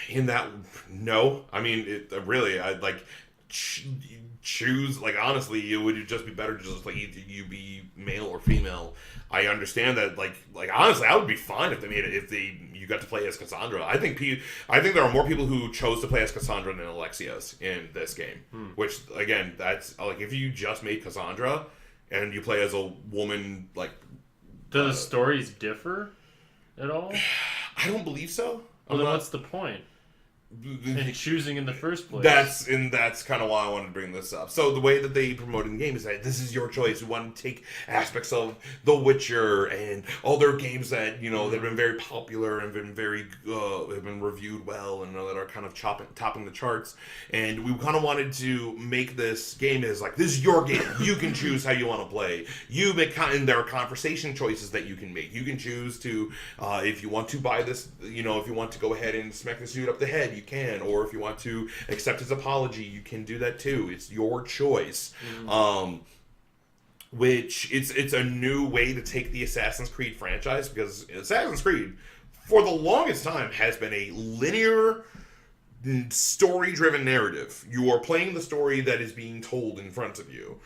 In that, no. I mean, really, I'd like choose. Like honestly, it would just be better to just like either you be male or female. I understand that. Like honestly, I would be fine if they made it you got to play as Cassandra. I think there are more people who chose to play as Cassandra than Alexios in this game. Which again, that's like if you just made Cassandra and you play as a woman, like do the stories differ at all? I don't believe so. Well, then what's the point in choosing in the first place? That's kind of why I wanted to bring this up. So the way that they promoted the game is that this is your choice. We want to take aspects of The Witcher and other games that they've been very popular and been very have been reviewed well and that are kind of topping the charts. And we kind of wanted to make this game as like this is your game. You can choose how you want to play. And there are conversation choices that you can make. You can choose to if you want to buy this. If you want to go ahead and smack this dude up the head, you can, or if you want to accept his apology, you can do that too. It's your choice. Which it's a new way to take the Assassin's Creed franchise, because Assassin's Creed, for the longest time, has been a linear, story-driven narrative. You are playing the story that is being told in front of you.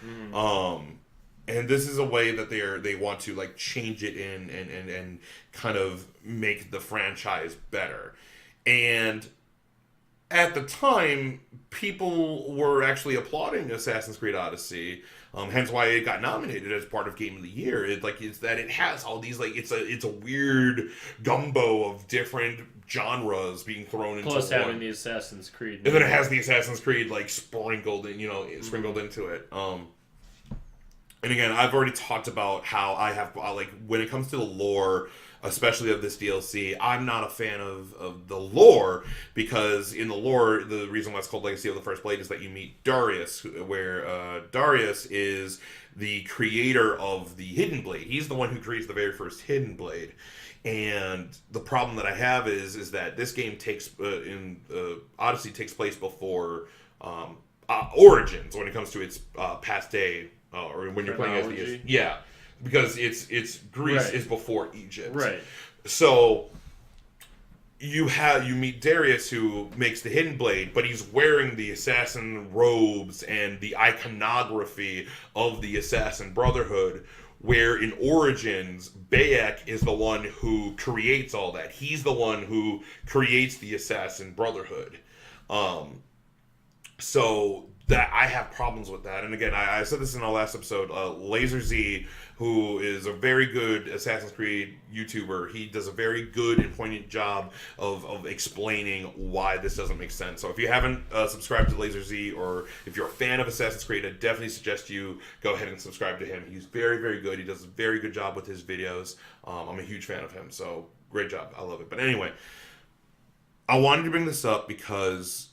And this is a way that they want to like change it in and kind of make the franchise better. And at the time, people were actually applauding Assassin's Creed Odyssey, hence why it got nominated as part of Game of the Year. It's that it has all these it's a weird gumbo of different genres being thrown into one. Plus having the Assassin's Creed, and then it has the Assassin's Creed sprinkled sprinkled into it. And again, I've already talked about how I have when it comes to the lore, especially of this DLC, I'm not a fan of the lore, because in the lore, the reason why it's called Legacy of the First Blade is that you meet Darius, where Darius is the creator of the Hidden Blade. He's the one who creates the very first Hidden Blade. And the problem that I have is that this game Odyssey takes place before Origins when it comes to its past day, or when you're playing as the because it's Greece is before Egypt. Right. So you meet Darius, who makes the Hidden Blade, but he's wearing the assassin robes and the iconography of the Assassin Brotherhood, where in Origins, Bayek is the one who creates all that. He's the one who creates the Assassin Brotherhood. So that I have problems with that. And again, I said this in our last episode, Laser Z, who is a very good Assassin's Creed YouTuber, he does a very good and poignant job of explaining why this doesn't make sense. So if you haven't subscribed to Laser Z, or if you're a fan of Assassin's Creed, I definitely suggest you go ahead and subscribe to him. He's very, very good. He does a very good job with his videos. I'm a huge fan of him, so great job. I love it. But anyway, I wanted to bring this up because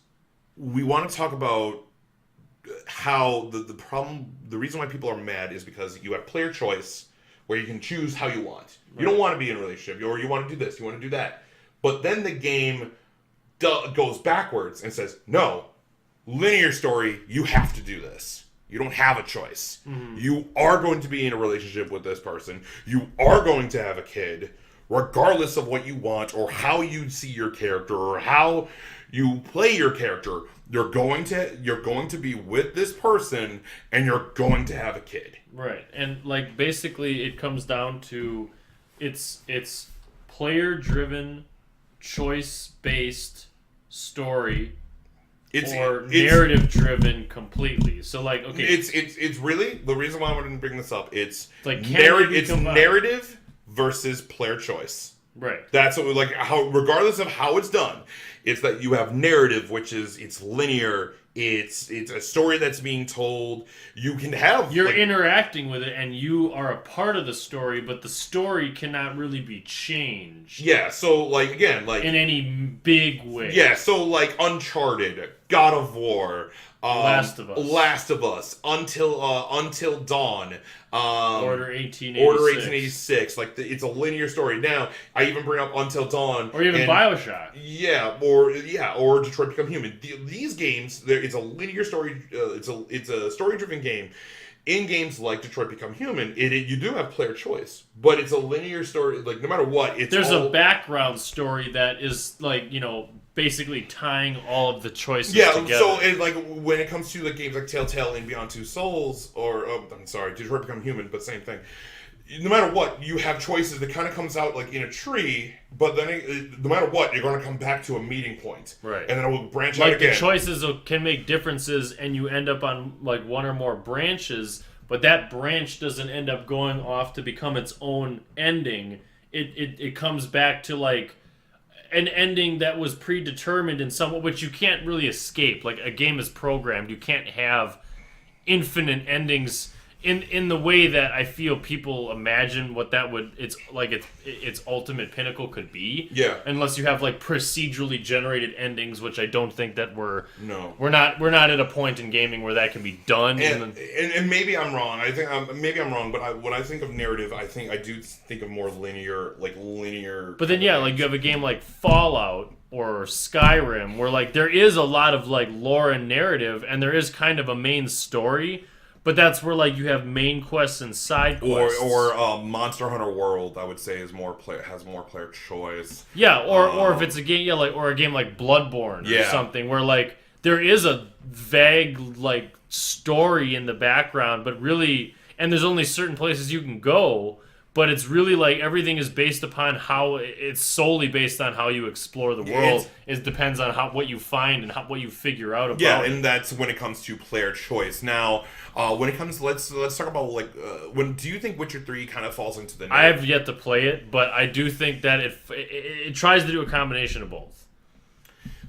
we want to talk about how the reason why people are mad is because you have player choice, where you can choose how you want. You don't want to be in a relationship, or you want to do this, you want to do that. But then the game goes backwards and says, no, linear story, you have to do this. You don't have a choice. Mm-hmm. You are going to be in a relationship with this person. You are going to have a kid, regardless of what you want or how you see your character or how you play your character. You're going to be with this person, and you're going to have a kid. Right, and like basically, it comes down to it's player-driven, choice-based story. It's narrative-driven completely. So, like, okay, it's really the reason why I wanted to bring this up. It's like it's narrative versus player choice. Right. That's what like how regardless of how it's done, it's that you have narrative, which is it's linear. It's a story that's being told. You can have you're interacting with it, and you are a part of the story, but the story cannot really be changed. Yeah. So like again, like in any big way. Yeah. So like Uncharted, God of War, Last of Us, Until Dawn, Order 1886. Order 1886. Like it's a linear story. Now I even bring up Until Dawn, or even BioShock. Yeah, or Detroit Become Human. These games, it's a linear story. It's a story-driven game. In games like Detroit Become Human, you do have player choice, but it's a linear story. Like no matter what, there's a background story that is like basically tying all of the choices together. So like when it comes to like games like Telltale and Beyond Two Souls, or Detroit Become Human, but same thing. No matter what, you have choices that kind of comes out like in a tree, but then no matter what, you're going to come back to a meeting point, right? And then it will branch out again. Like the choices can make differences, and you end up on like one or more branches, but that branch doesn't end up going off to become its own ending. It comes back to like an ending that was predetermined in some, which you can't really escape. Like a game is programmed, you can't have infinite endings. In the way that I feel people imagine what that would its ultimate pinnacle could be. Yeah. Unless you have like procedurally generated endings, which I don't think that we're not at a point in gaming where that can be done. And maybe I'm wrong. I think maybe I'm wrong. But when I think of narrative, I do think of more linear. But then like you have a game like Fallout or Skyrim, where like there is a lot of like lore and narrative, and there is kind of a main story. But that's where like you have main quests and side quests. Or Monster Hunter World, I would say, has more player choice. Yeah, or if it's a game, or a game like Bloodborne or something, where like there is a vague like story in the background, but really, and there's only certain places you can go. But it's really like everything is based upon it's solely based on how you explore the world. It depends on what you find and what you figure out about it. Yeah, and that's when it comes to player choice. Now, when it comes to, let's talk about like, do you think Witcher 3 kind of falls into the I have yet to play it, but I do think that it tries to do a combination of both.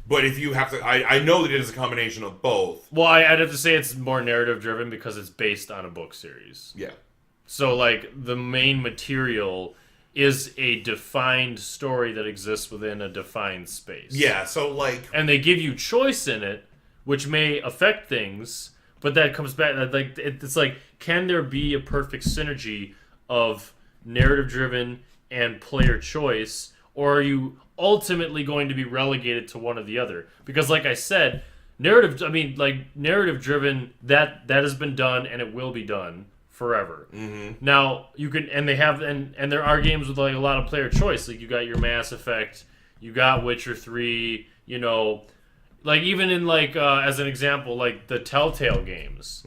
But if you have to, I know that it is a combination of both. Well, I'd have to say it's more narrative driven because it's based on a book series. Yeah. So, like, the main material is a defined story that exists within a defined space. Yeah, so, like... And they give you choice in it, which may affect things, but that comes back... like it's like, can there be a perfect synergy of narrative-driven and player choice, or are you ultimately going to be relegated to one or the other? Because, like I said, narrative-driven, that has been done, and it will be done forever. Mm-hmm. Now you can, and they have, and there are games with like a lot of player choice. Like you got your Mass Effect, you got Witcher 3. Like even in like as an example, like the Telltale games,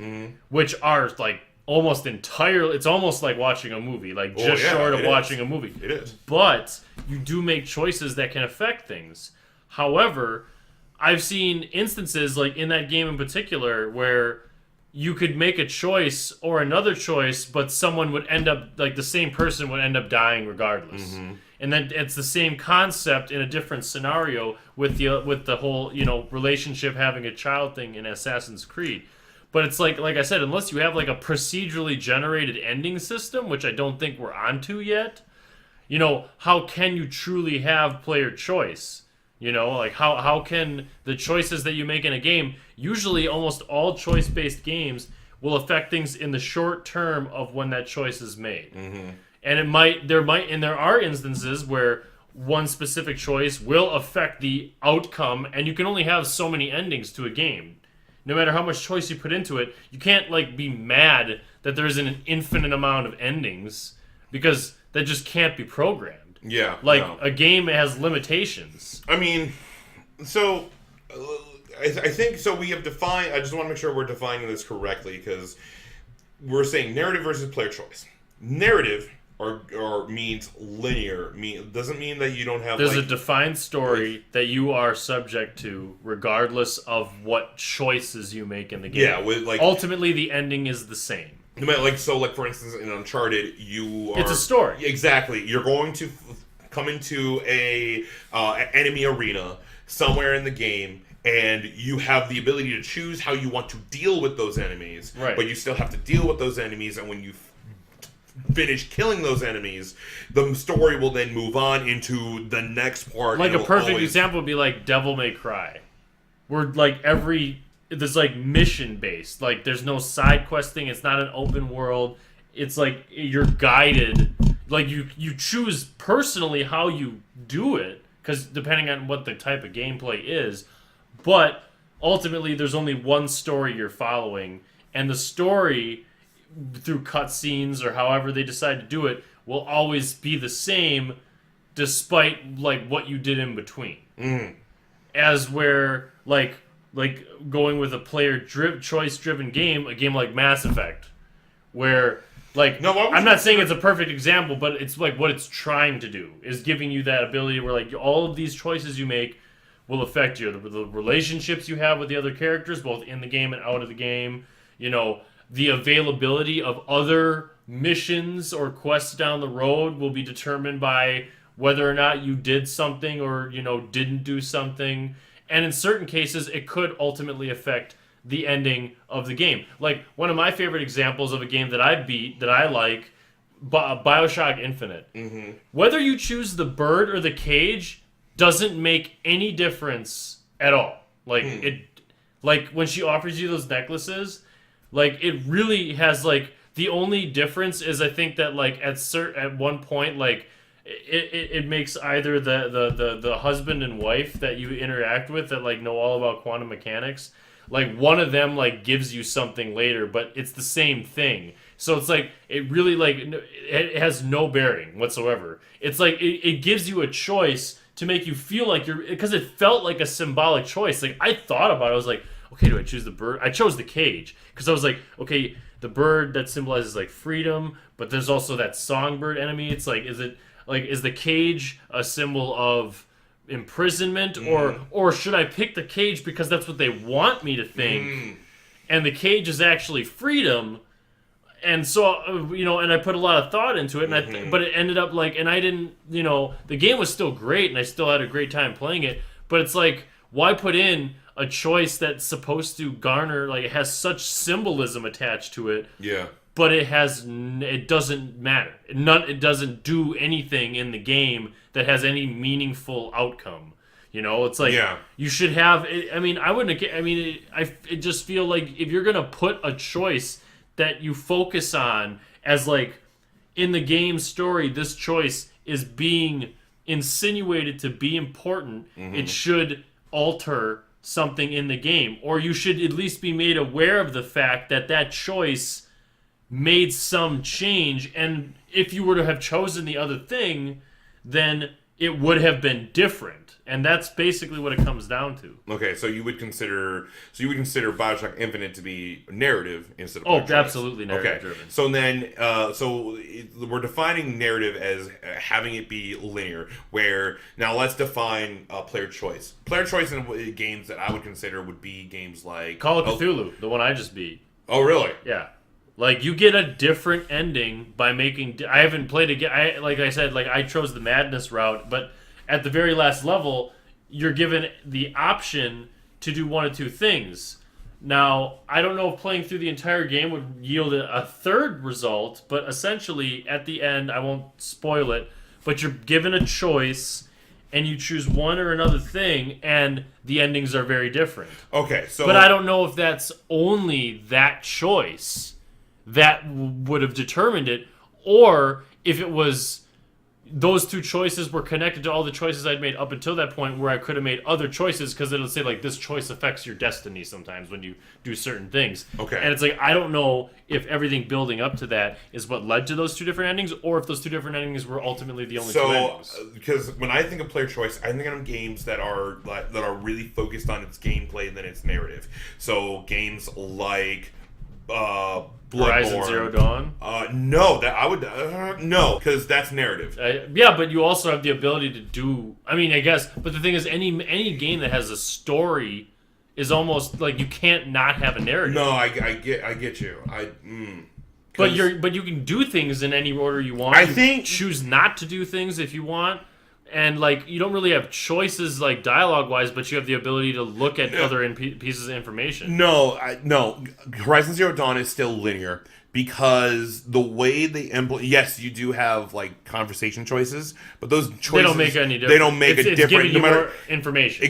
which are like almost entirely. It's almost like watching a movie, like short of watching a movie. It is, but you do make choices that can affect things. However, I've seen instances like in that game in particular where you could make a choice or another choice, but someone would end up, like the same person would end up dying regardless. Mm-hmm. And then it's the same concept in a different scenario with the whole, relationship having a child thing in Assassin's Creed. But it's like I said, unless you have like a procedurally generated ending system, which I don't think we're onto yet, how can you truly have player choice? Like how can the choices that you make in a game, usually almost all choice-based games, will affect things in the short term of when that choice is made. Mm-hmm. And there are instances where one specific choice will affect the outcome, and you can only have so many endings to a game. No matter how much choice you put into it, you can't like be mad that there's an infinite amount of endings, because that just can't be programmed. Yeah. Like, no. a game has limitations. I mean, so I think so. We have defined. I just want to make sure we're defining this correctly, because we're saying narrative versus player choice. Narrative or means linear. Doesn't mean that you don't have. There's a defined story that you are subject to, regardless of what choices you make in the game. Yeah, with like ultimately the ending is the same. Like for instance, in Uncharted, it's a story. Exactly. You're going to come into a enemy arena somewhere in the game, and you have the ability to choose how you want to deal with those enemies. Right. But you still have to deal with those enemies, and when you finish killing those enemies, the story will then move on into the next part. Like a perfect example would be like Devil May Cry, where like there's like mission based. Like there's no side questing. It's not an open world. It's like you're guided. Like you choose personally how you do it, because depending on what the type of gameplay is. But ultimately, there's only one story you're following, and the story, through cutscenes or however they decide to do it, will always be the same, despite like what you did in between. As where like going with a player choice driven game, a game like Mass Effect, where like I'm not saying it's a perfect example, but it's like what it's trying to do is giving you that ability where like all of these choices you make will affect you, the relationships you have with the other characters, both in the game and out of the game. You know, the availability of other missions or quests down the road will be determined by whether or not you did something or, you know, didn't do something. And in certain cases, it could ultimately affect the ending of the game. Like, one of my favorite examples of a game that I beat, that I like, Bioshock Infinite. Mm-hmm. Whether you choose the bird or the cage doesn't make any difference at all. Like, like, when she offers you those necklaces, like, it really has, like, the only difference is I think that, like, at one point, like, it makes either the husband and wife that you interact with that, like, know all about quantum mechanics, like, one of them, like, gives you something later, but it's the same thing. So it's like, it really, like, it has no bearing whatsoever. It's like, it gives you a choice to make you feel like you're, because it felt like a symbolic choice. Like, I thought about it, I was like, okay, do I choose the bird? I chose the cage, because I was like, okay, the bird, that symbolizes, like, freedom, but there's also that songbird enemy. It's like, is the cage a symbol of imprisonment, or should I pick the cage because that's what they want me to think, and the cage is actually freedom? And so, you know, and I put a lot of thought into it, and but it ended up like, and I didn't, you know, the game was still great, and I still had a great time playing it, but it's like, why put in a choice that's supposed to garner, like, it has such symbolism attached to it, but it doesn't matter. It doesn't do anything in the game that has any meaningful outcome. You know, it's like, you should have, I mean, I wouldn't, I mean, it just feel like if you're going to put a choice that you focus on as, like, in the game story, this choice is being insinuated to be important, it should alter something in the game. Or you should at least be made aware of the fact that that choice made some change, and if you were to have chosen the other thing, then it would have been different. And that's basically what it comes down to. Okay, so you would consider BioShock Infinite to be narrative instead of player absolutely narrative driven. So then we're defining narrative as having it be linear, where now let's define player choice. Player choice in games that I would consider would be games like Call of Cthulhu, the one I just beat. Oh, really? Yeah. Like, you get a different ending by making... I haven't played again. Like I said, like, I chose the madness route, but at the very last level, you're given the option to do one of two things. Now, I don't know if playing through the entire game would yield a third result, but essentially, at the end, I won't spoil it, but you're given a choice, and you choose one or another thing, and the endings are very different. Okay, so... But I don't know if that's only that choice that would have determined it, or if it was those two choices were connected to all the choices I'd made up until that point, where I could have made other choices, because it'll say, like, this choice affects your destiny sometimes when you do certain things. Okay. And it's like, I don't know if everything building up to that is what led to those two different endings, or if those two different endings were ultimately the only two endings. Because when I think of player choice, I think of games that are really focused on its gameplay than its narrative. So games like Horizon Zero Dawn? No, that I would no, because that's narrative. Yeah, but you also have the ability to do. I mean, I guess, but the thing is, any game that has a story is almost like you can't not have a narrative. No, I get you. But you can do things in any order you want. I think choose not to do things if you want. And, like, you don't really have choices, like, dialogue-wise, but you have the ability to look at other pieces of information. No. Horizon Zero Dawn is still linear, because the way they implement... Yes, you do have, like, conversation choices, but those choices... They don't make any difference. They don't make a difference. It's giving you more information.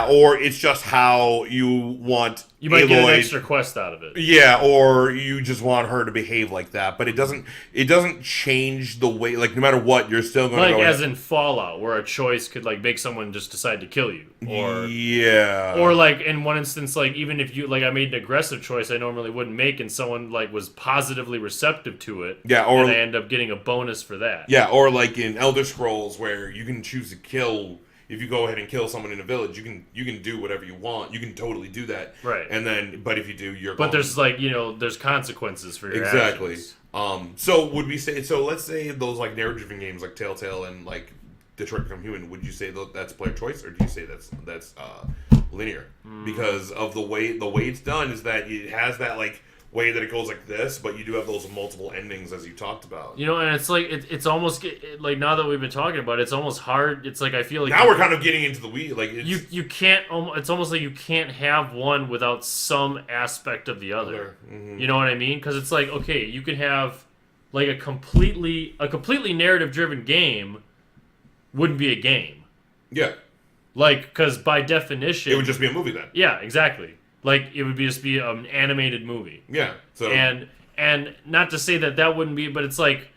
Or it's just how you want... You might get an extra quest out of it. Yeah, or you just want her to behave like that, but it doesn't change the way, like, no matter what, you're still going to go... Like, as in Fallout, where a choice could, like, make someone just decide to kill you. Or, like, in one instance, like, even if you, like, I made an aggressive choice I normally wouldn't make, and someone, like, was positively receptive to it, and I end up getting a bonus for that. Yeah, or, like, in Elder Scrolls, where you can choose to kill... If you go ahead and kill someone in a village, you can do whatever you want. You can totally do that. Right. And then, but if you do, you're. But there's like there's consequences for your actions. So would we say? So let's say those like narrative-driven games like Telltale and like Detroit Become Human. Would you say that's player choice, or do you say that's linear? Because of the way it's done is that it has that like way that it goes like this, but you do have those multiple endings as you talked about. And it's like it's almost like, now that we've been talking about it, it's almost hard. It's like I feel like now we're kind of getting into the weed. Like you can't. It's almost like you can't have one without some aspect of the other. Mm-hmm. You know what I mean? Because it's like, okay, you can have like a completely narrative driven game wouldn't be a game. Yeah. Like, because by definition, it would just be a movie then. Yeah, exactly. Like, it would just be an animated movie. Yeah. So and not to say that wouldn't be, but it's like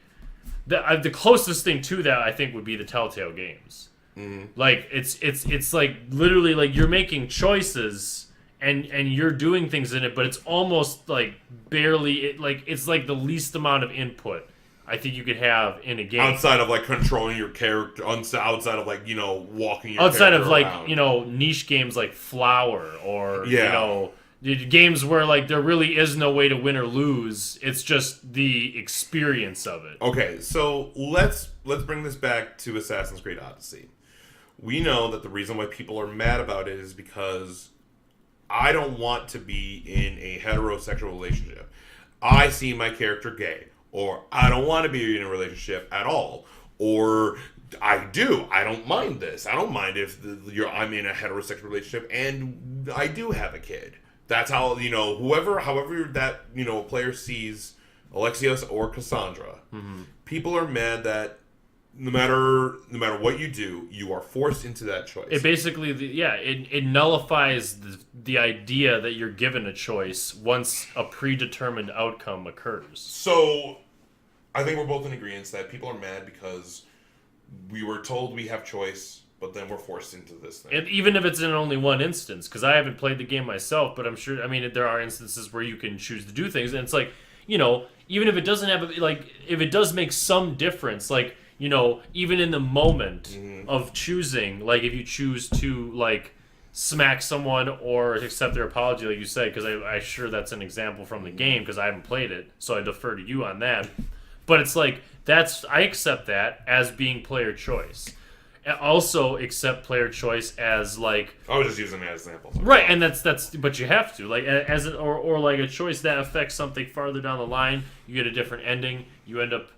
the closest thing to that I think would be the Telltale games. Mm-hmm. Like it's like literally like you're making choices and you're doing things in it, but it's almost like barely it's like the least amount of input I think you could have in a game. Outside of like controlling your character, outside of like, walking your outside character of like, around. Niche games like Flower or, games where like there really is no way to win or lose. It's just the experience of it. Okay, so let's bring this back to Assassin's Creed Odyssey. We know that the reason why people are mad about it is because I don't want to be in a heterosexual relationship. I see my character gay. Or I don't want to be in a relationship at all. Or I do. I don't mind this. I don't mind if I'm in a heterosexual relationship and I do have a kid. That's how, however that, player sees Alexios or Cassandra. Mm-hmm. People are mad that no matter what you do, you are forced into that choice. It basically, it nullifies the idea that you're given a choice once a predetermined outcome occurs. So, I think we're both in agreement that people are mad because we were told we have choice, but then we're forced into this thing. Even if it's in only one instance, because I haven't played the game myself, but I'm sure, there are instances where you can choose to do things, and it's like, even if it doesn't have, if it does make some difference, like, even in the moment of choosing, like if you choose to like smack someone or accept their apology, like you said, because I'm sure that's an example from the game because I haven't played it, so I defer to you on that. But it's like I accept that as being player choice. I also accept player choice as like I was just using that as an example. Right, and that's but you have to like as or like a choice that affects something farther down the line. You get a different ending. You end up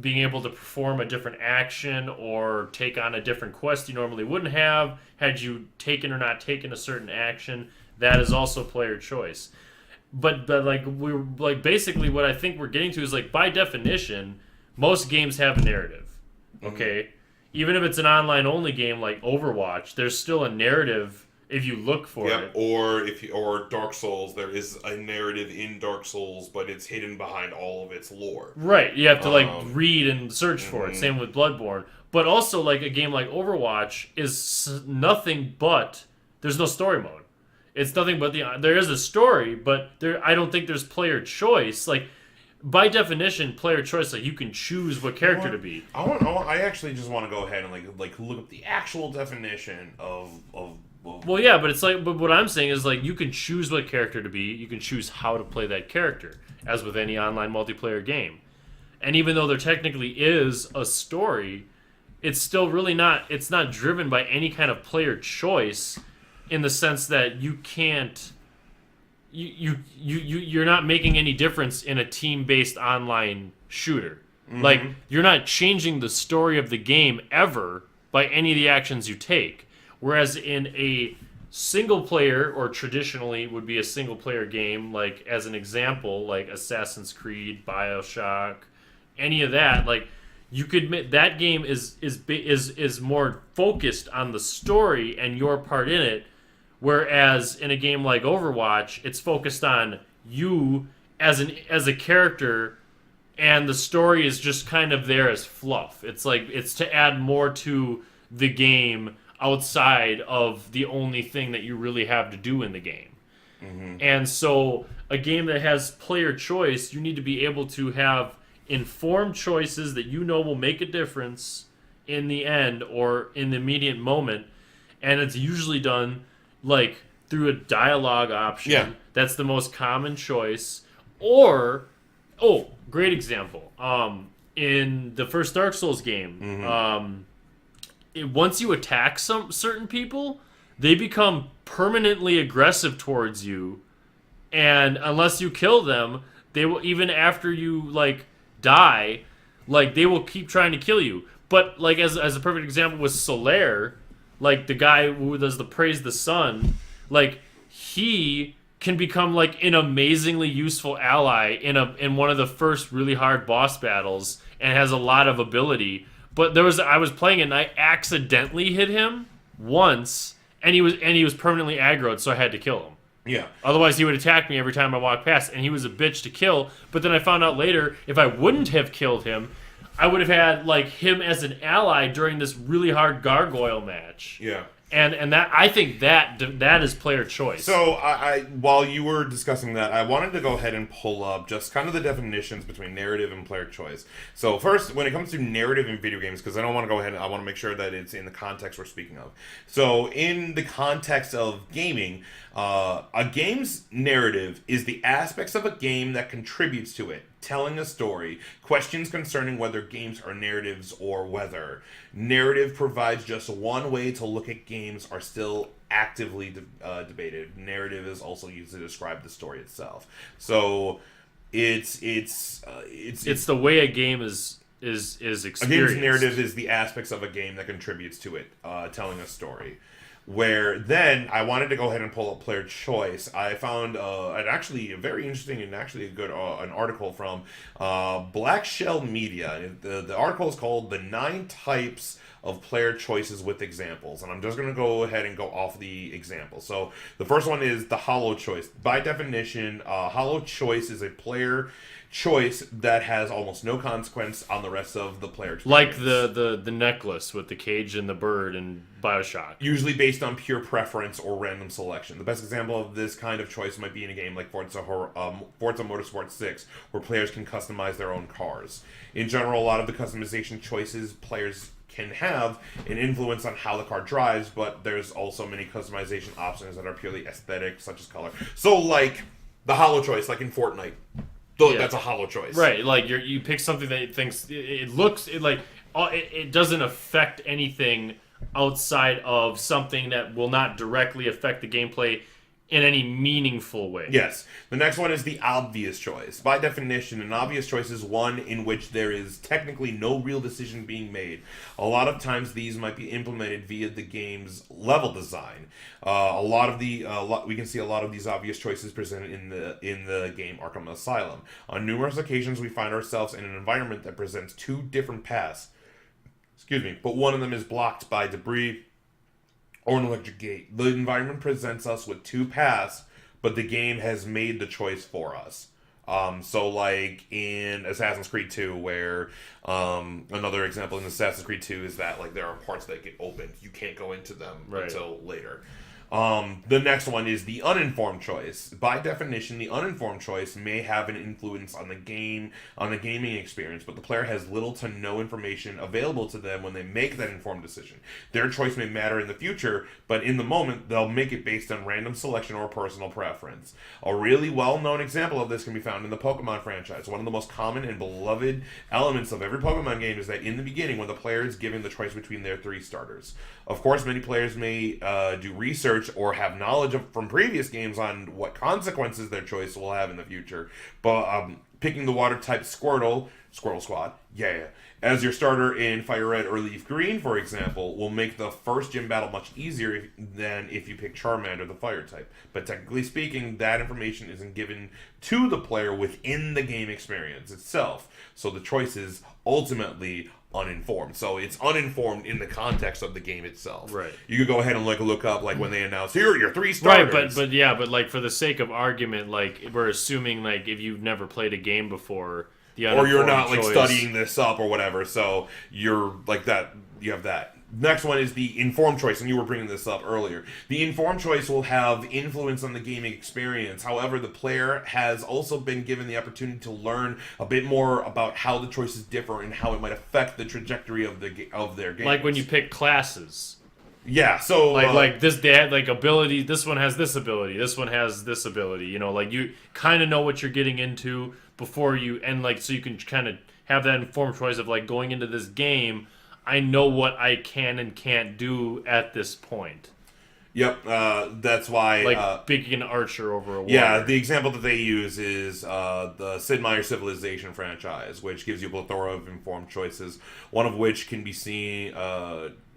being able to perform a different action or take on a different quest you normally wouldn't have had you taken or not taken a certain action. That is also player choice. But like we're like basically what I think we're getting to is like by definition, most games have a narrative. Okay? even if it's an online only game like Overwatch, there's still a narrative if you look for it. Or Dark Souls, there is a narrative in Dark Souls, but it's hidden behind all of its lore. Right, you have to read and search for it. Same with Bloodborne. But also like a game like Overwatch is nothing but there's no story mode. It's nothing but there is a story, but I don't think there's player choice. Like by definition, player choice, like you can choose what character to be. I actually just want to go ahead and like look up the actual definition of. Well, yeah, but it's like, but what I'm saying is like you can choose what character to be. You can choose how to play that character, as with any online multiplayer game. And even though there technically is a story, it's still really not. It's not driven by any kind of player choice, in the sense that you can't. You're not making any difference in a team-based online shooter. Mm-hmm. Like you're not changing the story of the game ever by any of the actions you take. Whereas in a single player, or traditionally would be a single player game, like as an example, like Assassin's Creed, BioShock, any of that, like you could admit that game is more focused on the story and your part in it. Whereas in a game like Overwatch, it's focused on you as a character, and the story is just kind of there as fluff. It's like it's to add more to the game outside of the only thing that you really have to do in the game. Mm-hmm. And so a game that has player choice, you need to be able to have informed choices that you know will make a difference in the end or in the immediate moment. And it's usually done like through a dialogue option. Yeah. That's the most common choice. Or, great example. In the first Dark Souls game, mm-hmm. Once you attack some certain people, they become permanently aggressive towards you, and unless you kill them, they will, even after you like die, like they will keep trying to kill you. But like as a perfect example was Solaire, like the guy who does the Praise the Sun, like he can become like an amazingly useful ally in one of the first really hard boss battles, and has a lot of ability. But I was playing it and I accidentally hit him once, and he was permanently aggroed, so I had to kill him. Yeah. Otherwise, he would attack me every time I walked past, and he was a bitch to kill. But then I found out later, if I wouldn't have killed him, I would have had like him as an ally during this really hard gargoyle match. Yeah. And that, I think that is player choice. So I while you were discussing that, I wanted to go ahead and pull up just kind of the definitions between narrative and player choice. So first, when it comes to narrative in video games, because I don't want to go ahead, I want to make sure that it's in the context we're speaking of. So in the context of gaming, a game's narrative is the aspects of a game that contributes to it. Telling a story, questions concerning whether games are narratives or whether. Narrative provides just one way to look at games are still actively debated. Narrative is also used to describe the story itself. So it's the way a game is experienced. A game's narrative is the aspects of a game that contributes to it, telling a story. Where then I wanted to go ahead and pull up player choice. I found a very interesting and actually a good an article from Black Shell Media. The article is called "The 9 Types of Player Choices with Examples," and I'm just going to go ahead and go off the examples. So the first one is the hollow choice. By definition, hollow choice is a player choice that has almost no consequence on the rest of the player experience. Like the necklace with the cage and the bird in BioShock. Usually based on pure preference or random selection. The best example of this kind of choice might be in a game like Forza Motorsport 6, where players can customize their own cars. In general, a lot of the customization choices players can have an influence on how the car drives, but there's also many customization options that are purely aesthetic, such as color. So like the hollow choice, like in Fortnite. That's a hollow choice, right? Like you pick something that thinks it doesn't affect anything outside of something that will not directly affect the gameplay in any meaningful way. Yes. The next one is the obvious choice. By definition, an obvious choice is one in which there is technically no real decision being made. A lot of times these might be implemented via the game's level design. We can see a lot of these obvious choices presented in the game Arkham Asylum. On numerous occasions, we find ourselves in an environment that presents 2 different paths. but one of them is blocked by debris or an electric gate. The environment presents us with two paths, but the game has made the choice for us. So like in Assassin's Creed 2, where another example in Assassin's Creed 2 is that like there are parts that get opened. You can't go into them until later. The next one is the uninformed choice. By definition, the uninformed choice may have an influence on the gaming experience, but the player has little to no information available to them when they make that informed decision. Their choice may matter in the future, but in the moment, they'll make it based on random selection or personal preference. A really well-known example of this can be found in the Pokemon franchise. One of the most common and beloved elements of every Pokemon game is that in the beginning, when the player is given the choice between their three starters. Of course, many players may do research or have knowledge from previous games on what consequences their choice will have in the future. But picking the water type Squirtle Squad, as your starter in Fire Red or Leaf Green, for example, will make the first gym battle much easier than if you pick Charmander, the fire type. But technically speaking, that information isn't given to the player within the game experience itself. So the choice is ultimately uninformed. So it's uninformed in the context of the game itself. Right. You could go ahead and look up when they announce, here are your three starters. Right, but like for the sake of argument, like we're assuming like if you've never played a game before, or you're not studying this up or whatever, so you're like that. You have that. Next one is the informed choice, and you were bringing this up earlier. The informed choice will have influence on the gaming experience. However, the player has also been given the opportunity to learn a bit more about how the choices differ and how it might affect the trajectory of their game. Like when you pick classes. Yeah, so like this, they had like ability. This one has this ability. This one has this ability. You know, like you kind of know what you're getting into before you, and like so you can kind of have that informed choice of like going into this game. I know what I can and can't do at this point. Yep, that's why... picking an archer over a warrior. Yeah, the example that they use is the Sid Meier's Civilization franchise, which gives you a plethora of informed choices, one of which can be seen...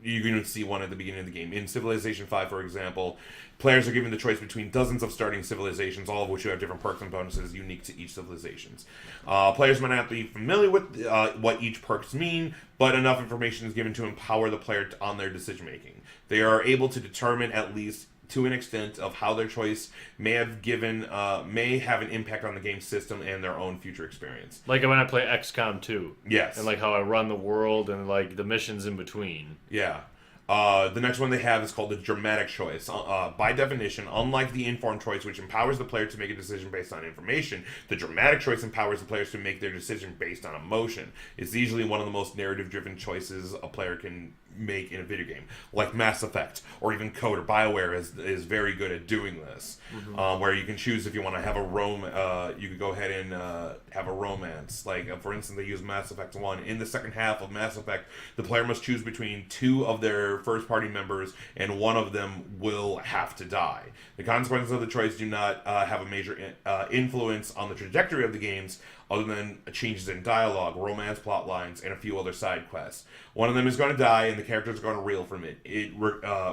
you can see one at the beginning of the game. In Civilization 5, for example, players are given the choice between dozens of starting civilizations, all of which have different perks and bonuses unique to each civilizations. Players might not be familiar with what each perks mean, but enough information is given to empower the player on their decision-making. They are able to determine, at least to an extent, of how their choice may have an impact on the game system and their own future experience. Like when I play XCOM 2. Yes. And like how I run the world and like the missions in between. Yeah. The next one they have is called the dramatic choice. By definition, unlike the informed choice, which empowers the player to make a decision based on information, the dramatic choice empowers the players to make their decision based on emotion. It's usually one of the most narrative-driven choices a player can make in a video game, like Mass Effect or even Code or BioWare is very good at doing this, where you can choose if you want to have you could go ahead and have a romance. Like for instance, they use Mass Effect 1. In the second half of Mass Effect, the player must choose between two of their first party members, and one of them will have to die. The consequences of the choice do not have a major influence on the trajectory of the games, other than changes in dialogue, romance plot lines, and a few other side quests. One of them is going to die, and the characters are going to reel from it,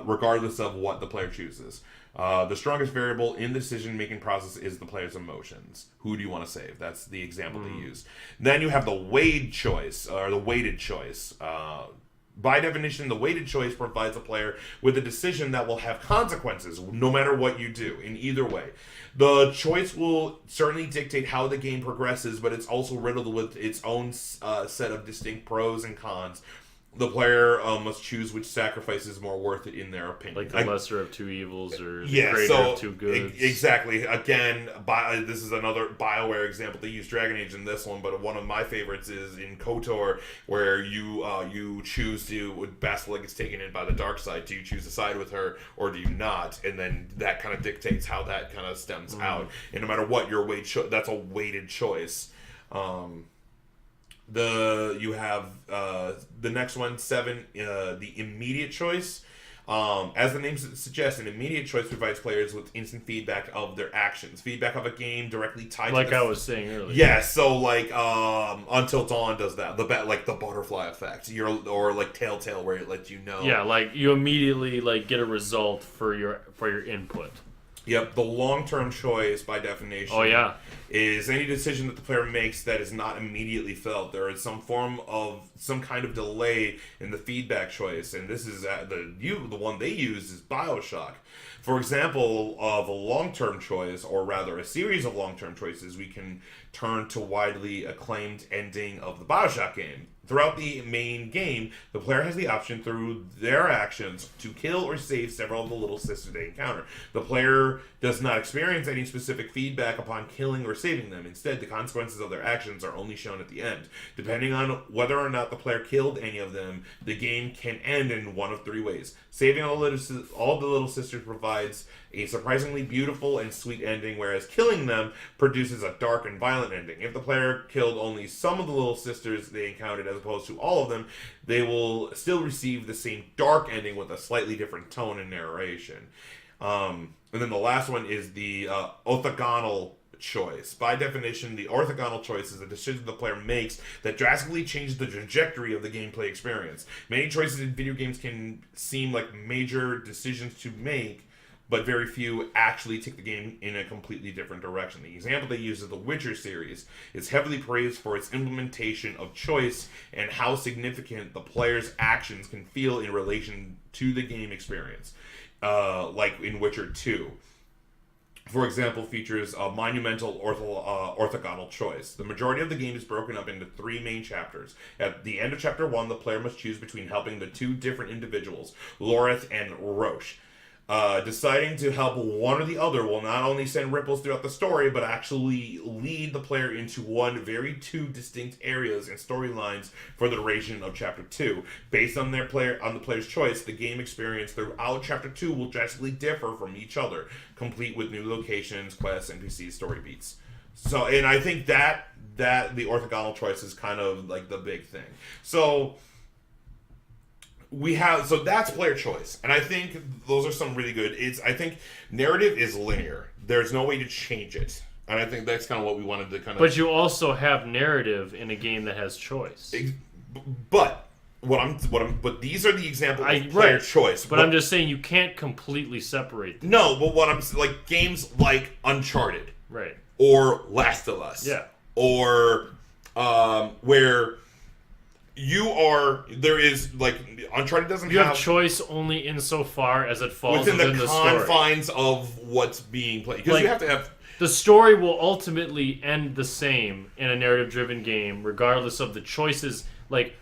regardless of what the player chooses. The strongest variable in the decision-making process is the player's emotions. Who do you want to save? That's the example they use. Then you have the weighted choice, or the weighted choice. By definition, the weighted choice provides a player with a decision that will have consequences, no matter what you do, in either way. The choice will certainly dictate how the game progresses, but it's also riddled with its own set of distinct pros and cons. The player must choose which sacrifice is more worth it in their opinion. Like the lesser of two evils or the greater of two goods. Exactly. Again, this is another BioWare example. They use Dragon Age in this one, but one of my favorites is in KOTOR, where you choose to, when Basilisk gets taken in by the dark side, do you choose to side with her or do you not? And then that kind of dictates how that kind of stems out. And no matter what your that's a weighted choice. You have the next one, 7, the immediate choice. As the name suggests, an immediate choice provides players with instant feedback of their actions. Feedback of a game directly tied like to I was saying earlier. Yeah, so like Until Dawn does that. Like the butterfly effect. Or like Telltale, where it lets you know. Yeah, like you immediately like get a result for your input. Yep, the long-term choice, by definition, is any decision that the player makes that is not immediately felt. There is some kind of delay in the feedback choice, and this is the one they use is Bioshock. For example, of a long-term choice, or rather a series of long-term choices, we can turn to widely acclaimed ending of the Bioshock game. Throughout the main game, the player has the option through their actions to kill or save several of the little sisters they encounter. The player does not experience any specific feedback upon killing or saving them. Instead, the consequences of their actions are only shown at the end. Depending on whether or not the player killed any of them, the game can end in one of three ways. Saving all the little sisters provides a surprisingly beautiful and sweet ending, whereas killing them produces a dark and violent ending. If the player killed only some of the little sisters they encountered as opposed to all of them, they will still receive the same dark ending with a slightly different tone and narration. And then the last one is the orthogonal choice. By definition, the orthogonal choice is a decision the player makes that drastically changes the trajectory of the gameplay experience. Many choices in video games can seem like major decisions to make, but very few actually take the game in a completely different direction. The example they use is the Witcher series. It's heavily praised for its implementation of choice and how significant the player's actions can feel in relation to the game experience. Like in Witcher 2. For example, features a monumental orthogonal choice. The majority of the game is broken up into three main chapters. At the end of Chapter 1, the player must choose between helping the two different individuals, Loreth and Roche. Deciding to help one or the other will not only send ripples throughout the story, but actually lead the player into two distinct areas and storylines for the duration of Chapter 2. Based on the player's choice, the game experience throughout Chapter 2 will drastically differ from each other, complete with new locations, quests, NPCs, story beats. So, and I think that the orthogonal choice is kind of like the big thing. So that's player choice, and I think those are some really good. I think narrative is linear. There's no way to change it, and I think that's kind of what we wanted to kind of. But you also have narrative in a game that has choice. But but these are the examples of player choice. But I'm just saying you can't completely separate them. No, but what I'm like games like Uncharted, right, or Last of Us, or where. There is, like, Uncharted doesn't You have choice only insofar as it falls within the confines of what's being played. Because you have to have... The story will ultimately end the same in a narrative-driven game, regardless of the choices, like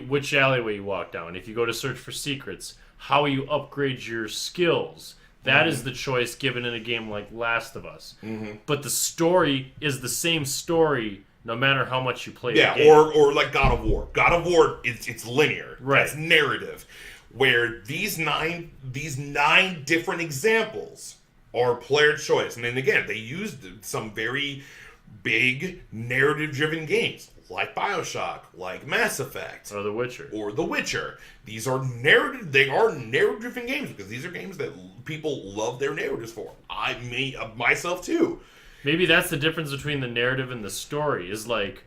which alleyway you walk down. If you go to search for secrets, how you upgrade your skills. That is the choice given in a game like Last of Us. Mm-hmm. But the story is the same story no matter how much you play the game. Or like God of War. God of War, it's linear. Right. It's narrative. Where these nine different examples are player choice. And then again, they used some very big narrative-driven games, like Bioshock, like Mass Effect. Or The Witcher. These are narrative-driven games, because these are games that people love their narratives for. Myself too. Maybe that's the difference between the narrative and the story. Is like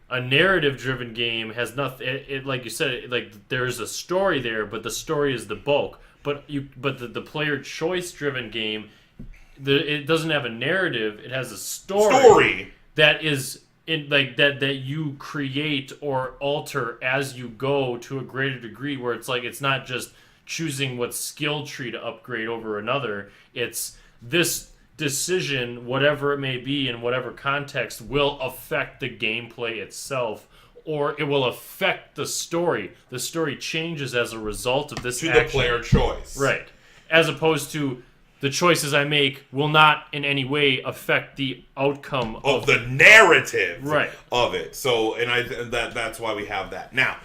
a narrative-driven game has nothing. It like you said, there's a story there, but the story is the bulk. But the player choice-driven game, it doesn't have a narrative. It has a story that is that you create or alter as you go to a greater degree. Where it's not just choosing what skill tree to upgrade over another. It's this decision, whatever it may be in whatever context, will affect the gameplay itself, or it will affect the story. The story changes as a result of this action. The player choice. Right. As opposed to the choices I make will not in any way affect the outcome of the narrative of it. So, and that's why we have that. Now,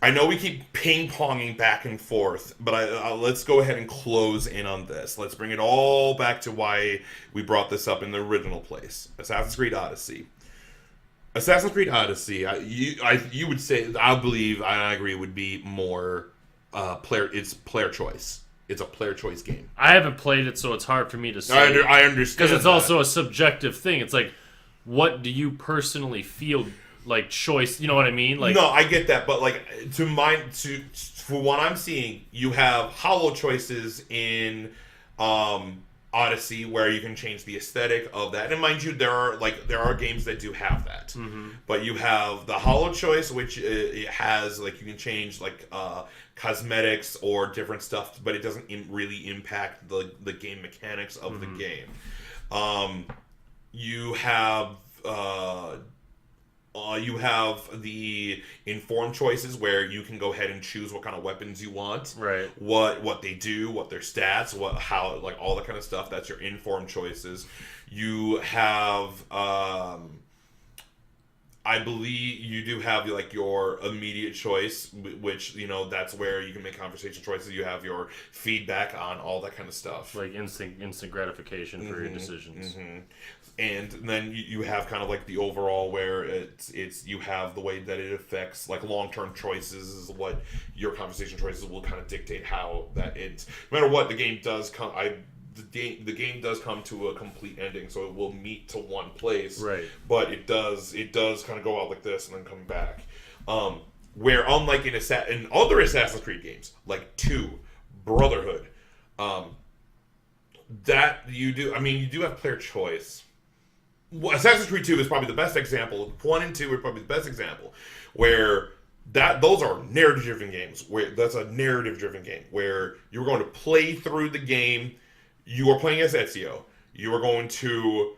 I know we keep ping-ponging back and forth, but let's go ahead and close in on this. Let's bring it all back to why we brought this up in the original place. Assassin's Creed Odyssey. Assassin's Creed Odyssey, you would say, I believe, I agree, would be more it's player choice. It's a player choice game. I haven't played it, so it's hard for me to say. I understand. Because it's also a subjective thing. It's like, what do you personally feel like choice, you know what I mean? Like, no, I get that, but like for what I'm seeing, you have hollow choices in Odyssey, where you can change the aesthetic of that. And mind you, there are games that do have that. Mm-hmm. But you have the Hollow choice, which it has you can change cosmetics or different stuff, but it doesn't really impact the game mechanics of the game. You have the informed choices where you can go ahead and choose what kind of weapons you want, right? What they do, what their stats, how all that kind of stuff. That's your informed choices. You have, I believe you do have your immediate choice, which that's where you can make conversation choices. You have your feedback on all that kind of stuff, like instant gratification for your decisions. Mm-hmm. And then you have kind of the overall where it's you have the way that it affects long-term choices is what your conversation choices will kind of dictate how that ends. No matter what, the game does come. The game does come to a complete ending, so it will meet to one place. Right. But it does kind of go out like this and then come back. Where unlike in other Assassin's Creed games, like 2, Brotherhood, that you do. I mean, you do have player choice. Assassin's Creed 2 is probably the best example. 1 and 2 are probably the best example where those are narrative-driven games. Where that's a narrative-driven game where you're going to play through the game. You are playing as Ezio. You are going to,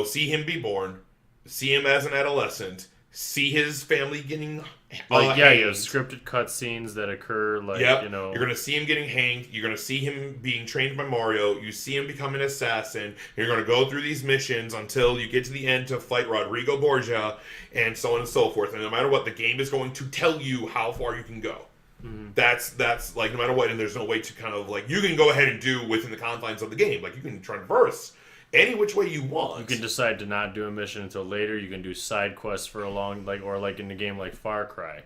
see him be born, see him as an adolescent, see his family getting you have scripted cutscenes that occur. You're going to see him getting hanged. You're going to see him being trained by Mario. You see him become an assassin. You're going to go through these missions until you get to the end to fight Rodrigo Borgia, and so on and so forth. And no matter what, the game is going to tell you how far you can go. Mm-hmm. That's no matter what, and there's no way to kind of you can go ahead and do within the confines of the game. You can traverse any which way you want. You can decide to not do a mission until later. You can do side quests for a long, or in the game like Far Cry.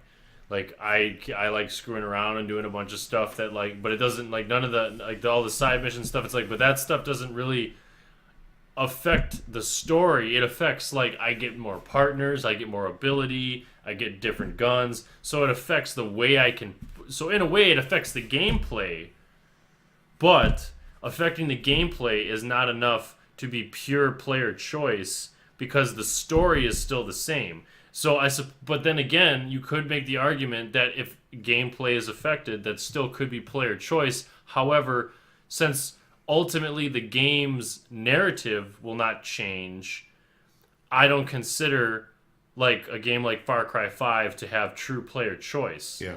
I like screwing around and doing a bunch of stuff that but it doesn't none of the all the side mission stuff. It's but that stuff doesn't really affect the story. It affects I get more partners, I get more ability, I get different guns, so it affects the way I can. So in a way, it affects the gameplay, but affecting the gameplay is not enough to be pure player choice because the story is still the same. So but then again, you could make the argument that if gameplay is affected, that still could be player choice. However, since ultimately the game's narrative will not change, I don't consider a game like Far Cry 5 to have true player choice. Yeah.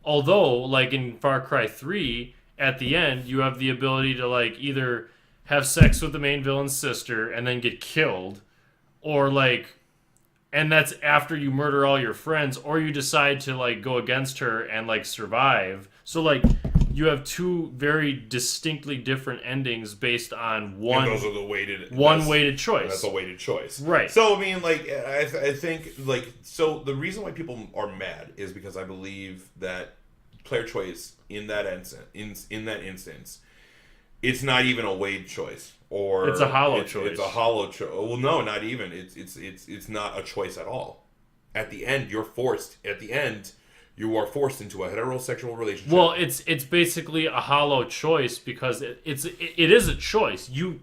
Although in Far Cry 3, at the end, you have the ability to either have sex with the main villain's sister and then get killed, or and that's after you murder all your friends, or you decide to go against her and survive. So you have 2 very distinctly different endings based on one. And those are the weighted choice. That's a weighted choice, right? So I mean, I think so. The reason why people are mad is because I believe that player choice in that instance, it's not even a weighed choice, or it's a hollow choice. It's a hollow choice. Well, no, not even. It's not a choice at all. At the end, you're forced. At the end, you are forced into a heterosexual relationship. Well, it's basically a hollow choice because it is a choice. You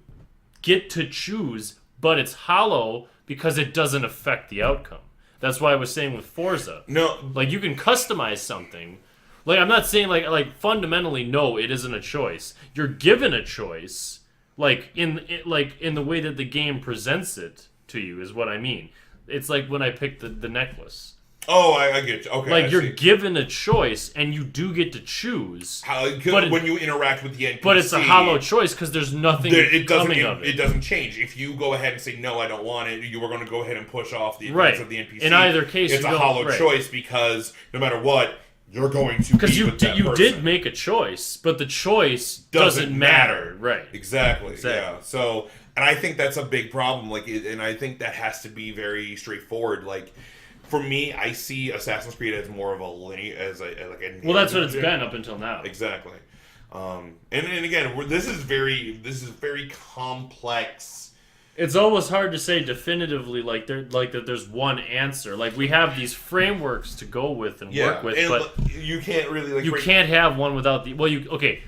get to choose, but it's hollow because it doesn't affect the outcome. That's why I was saying with Forza. No, you can customize something. I'm not saying fundamentally no, it isn't a choice. You're given a choice, in the way that the game presents it to you is what I mean. It's when I picked the necklace. Oh, I get you. Okay, you're given a choice, and you do get to choose. When you interact with the NPC, but it's a hollow choice because there's nothing coming of it. It doesn't change. If you go ahead and say no, I don't want it, you are going to go ahead and push off the advance of the NPC. In either case, it's a hollow choice because no matter what, you're going to because you did make a choice, but the choice doesn't matter. Right? Exactly. Yeah. So, and I think that's a big problem. And I think that has to be very straightforward. For me, I see Assassin's Creed as more of a linear, well, that's what it's been up until now. Exactly. And again, this is very complex It's almost hard to say definitively that there's one answer. Like we have these frameworks to go with and work with, and but you can't really you can't have one without the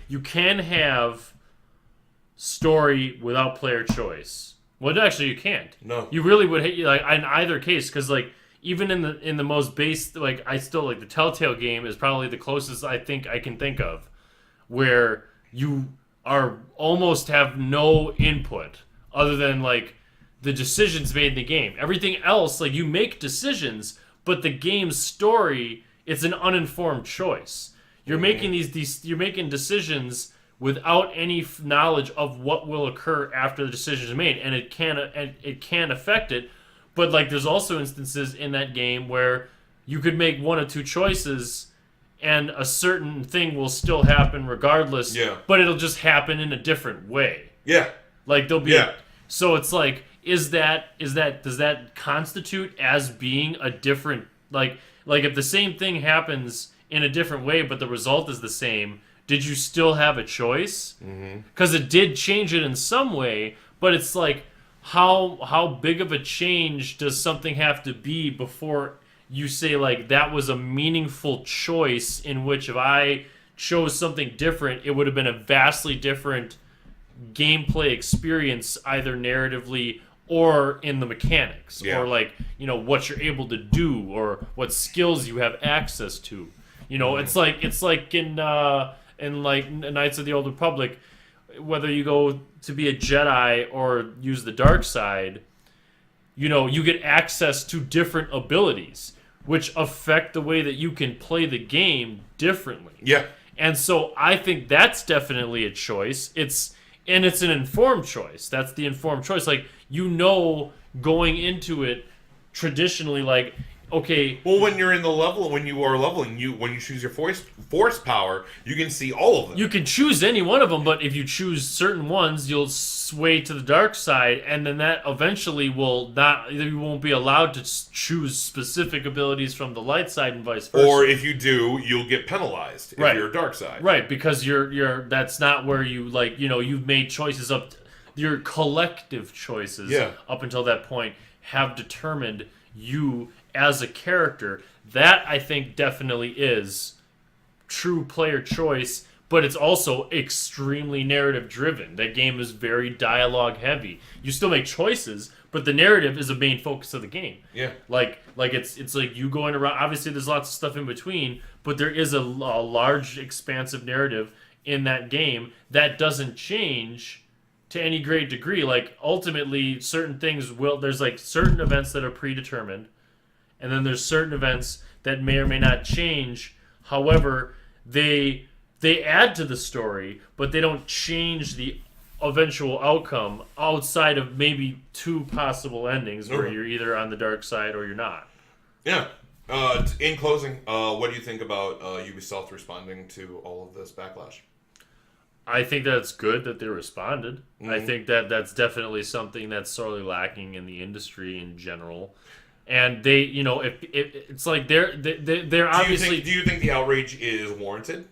you can have story without player choice. Well, actually, you can't. No, you really would hate in either case because even in the most base I still the Telltale game is probably the closest I think I can think of where you are almost have no input other than the decisions made in the game. Everything else, you make decisions, but the game's story, it's an uninformed choice. You're making you're making decisions without any knowledge of what will occur after the decision is made, and it can affect it. But there's also instances in that game where you could make one or two choices, and a certain thing will still happen regardless. Yeah. But it'll just happen in a different way. Yeah. There'll be. Yeah. So it's does that constitute as being a different if the same thing happens in a different way but the result is the same, did you still have a choice? Because it did change it in some way, but it's how big of a change does something have to be before you say that was a meaningful choice in which if I chose something different, it would have been a vastly different gameplay experience, either narratively or in the mechanics, or what you're able to do, or what skills you have access to. It's like in Knights of the Old Republic, whether you go to be a Jedi or use the dark side, you get access to different abilities, which affect the way that you can play the game differently. Yeah. And so I think that's definitely a choice. It's an informed choice. That's the informed choice. Going into it traditionally, okay. Well, when you are leveling, when you choose your force power, you can see all of them. You can choose any one of them, but if you choose certain ones, you'll sway to the dark side, and then that eventually you won't be allowed to choose specific abilities from the light side and vice versa. Or if you do, you'll get penalized if you're dark side. Right, because you're that's not where you've made choices your collective choices up until that point have determined you as a character. That I think definitely is true player choice, but it's also extremely narrative driven. That game is very dialogue heavy. You still make choices, but the narrative is the main focus of the game. Yeah. It's you going around. Obviously, there's lots of stuff in between, but there is a large, expansive narrative in that game that doesn't change to any great degree. Ultimately, certain things there's certain events that are predetermined, and then there's certain events that may or may not change. However, they add to the story, but they don't change the eventual outcome outside of maybe two possible endings where you're either on the dark side or you're not. Yeah. In closing, what do you think about Ubisoft responding to all of this backlash? I think that it's good that they responded. Mm-hmm. I think that that's definitely something that's sorely lacking in the industry in general. And they, if it's they're obviously. Do you think the outrage is warranted?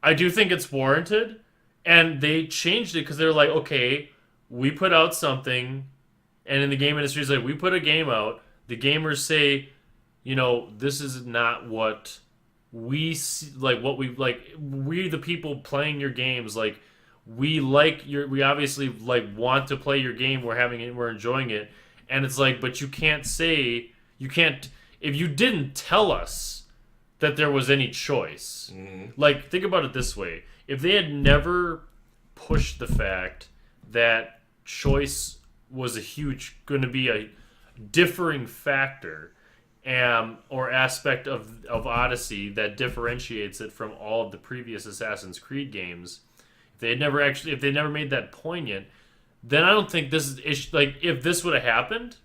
I do think it's warranted, and they changed it because they're like, okay, we put out something, and in the game industry, it's we put a game out. The gamers say, this is not what we see, what we like. We the people playing your games, we obviously want to play your game. We're having it, we're enjoying it. And it's but you can't if you didn't tell us that there was any choice. Mm-hmm. Think about it this way. If they had never pushed the fact that choice was going to be a differing factor or aspect of Odyssey that differentiates it from all of the previous Assassin's Creed games, if they never made that poignant, then I don't think this is if this would have happened,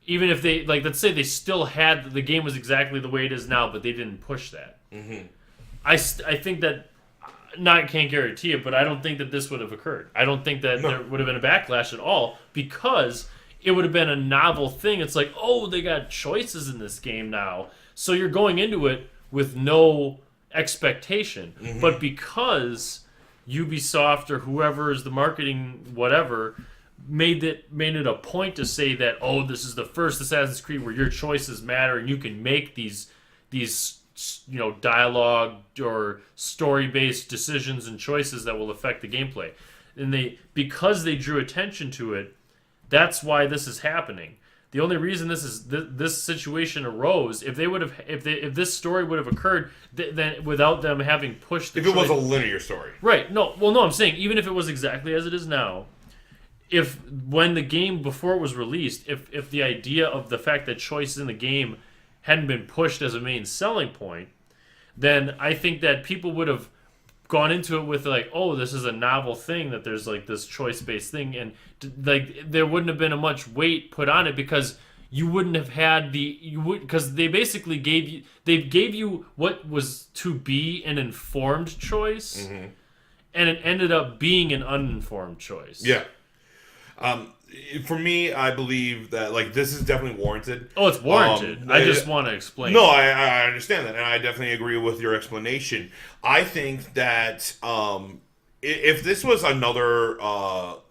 even if they let's say they still had the game was exactly the way it is now, but they didn't push that. Mm-hmm. I think that I can't guarantee it, but I don't think that this would have occurred. I don't think that there would have been a backlash at all because it would have been a novel thing. It's they got choices in this game now, so you're going into it with no expectation, mm-hmm. but because Ubisoft or whoever is the marketing whatever made it a point to say that, oh, this is the first Assassin's Creed where your choices matter and you can make these dialogue or story-based decisions and choices that will affect the gameplay. And because they drew attention to it, that's why this is happening. The only reason this situation arose, if this story would have occurred, then without them having pushed the if it was a linear story, right? No, I'm saying even if it was exactly as it is now, when the game before it was released, if the idea of the fact that choices in the game hadn't been pushed as a main selling point, then I think that people would have gone into it with like, oh, this is a novel thing that there's like this choice-based thing, and like there wouldn't have been a much weight put on it because you wouldn't have had because they basically gave you what was to be an informed choice, and it ended up being an uninformed choice. Yeah. For me, I believe that like this is definitely warranted. Oh, it's warranted. I just want to explain. No, I understand that, and I definitely agree with your explanation. I think that if this was another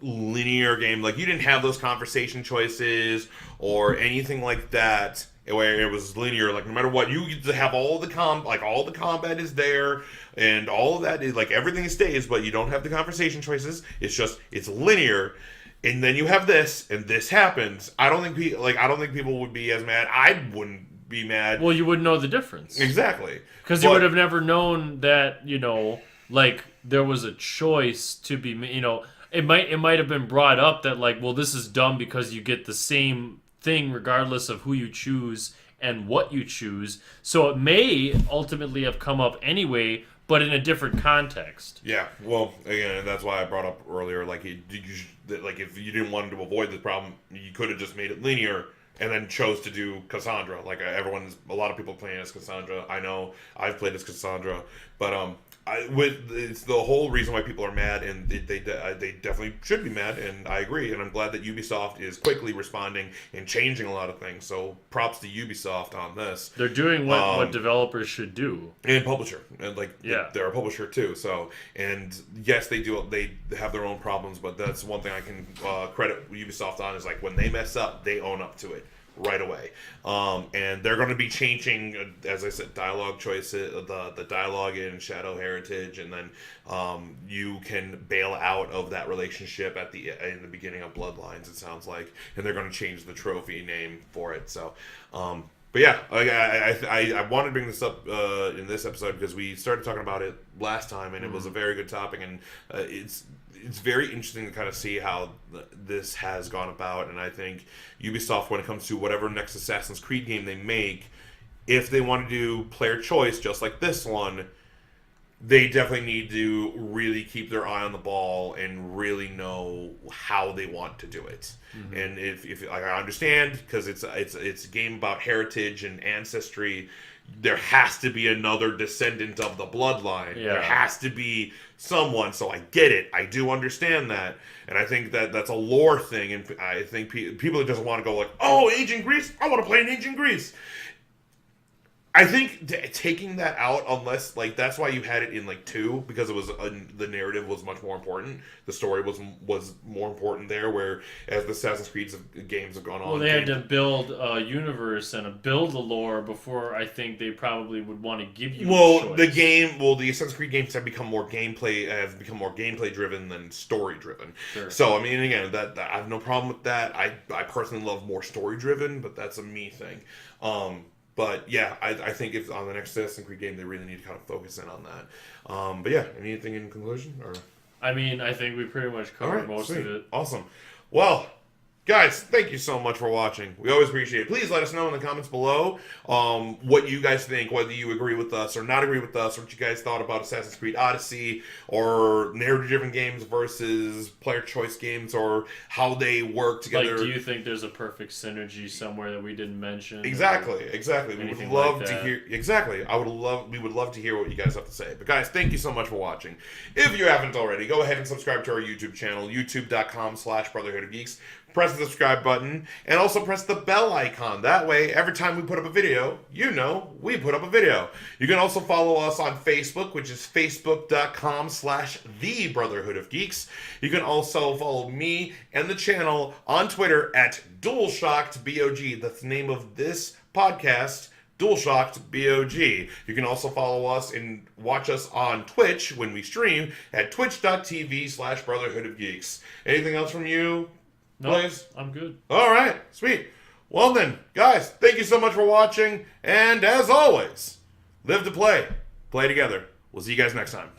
linear game, like you didn't have those conversation choices or anything like that, where it was linear, like no matter what, you get to have all the all the combat is there, and all of that is like everything stays, but you don't have the conversation choices. It's linear. And then you have this, and this happens. I don't think people would be as mad. I wouldn't be mad. Well, you wouldn't know the difference. Exactly. Because you would have never known that, like there was a choice to be, it might have been brought up that like, well, this is dumb because you get the same thing regardless of who you choose and what you choose. So it may ultimately have come up anyway, but in a different context. Yeah, well, again, that's why I brought up earlier, like, if you didn't want to avoid this problem, you could have just made it linear and then chose to do Cassandra. Like, a lot of people playing as Cassandra. I know I've played as Cassandra, but it's the whole reason why people are mad, and they definitely should be mad, and I agree, and I'm glad that Ubisoft is quickly responding and changing a lot of things. So props to Ubisoft on this. They're doing what developers should do, and publisher, and yeah, they're a publisher too. So, and yes, they have their own problems, but that's one thing I can credit Ubisoft on is like when they mess up, they own up to it right away. And they're going to be changing, as I said, dialogue choices, the dialogue in Shadow Heritage, and then you can bail out of that relationship in the beginning of Bloodlines, it sounds like, and they're going to change the trophy name for it. So, but yeah, I wanted to bring this up in this episode because we started talking about it last time, and it was a very good topic, and it's very interesting to kind of see how this has gone about. And I think Ubisoft, when it comes to whatever next Assassin's Creed game they make, if they want to do player choice just like this one, they definitely need to really keep their eye on the ball and really know how they want to do it. Mm-hmm. And if like, I understand, because it's a game about heritage and ancestry, there has to be another descendant of the bloodline. Yeah. There has to be someone, so I get it. I do understand that. And I think that's a lore thing, and I think people just want to go like, oh, Ancient Greece? I want to play in Ancient Greece. I think taking that out, unless like that's why you had it in like 2, because it was the narrative was much more important. The story was more important there. Where as the Assassin's Creed games have gone on, well, they had to build a universe and build a lore before I think they probably would want to give you. Well, the Assassin's Creed games have become more gameplay driven than story driven. Sure. So I mean, again, that I have no problem with that. I personally love more story driven, but that's a me thing. But yeah, I think if on the next Assassin's Creed game, they really need to kind of focus in on that. But yeah, anything in conclusion? Or I mean, I think we pretty much covered most of it. Awesome. Well, guys, thank you so much for watching. We always appreciate it. Please let us know in the comments below what you guys think, whether you agree with us or not agree with us, or what you guys thought about Assassin's Creed Odyssey, or narrative-driven games versus player choice games, or how they work together. Like, do you think there's a perfect synergy somewhere that we didn't mention? Exactly. We would love to hear. Exactly. We would love to hear what you guys have to say. But guys, thank you so much for watching. If you haven't already, go ahead and subscribe to our YouTube channel, youtube.com/Brotherhood of Geeks. press the subscribe button, and also press the bell icon. That way, every time we put up a video, you know we put up a video. You can also follow us on Facebook, which is facebook.com/The Brotherhood of Geeks. You can also follow me and the channel on Twitter at Dualshock'd BOG. That's the name of this podcast, Dualshock'd BOG. You can also follow us and watch us on Twitch when we stream at twitch.tv/Brotherhood of Geeks. Anything else from you? No, Blaze? I'm good. All right, sweet. Well then, guys, thank you so much for watching, and as always, live to play. Play together. We'll see you guys next time.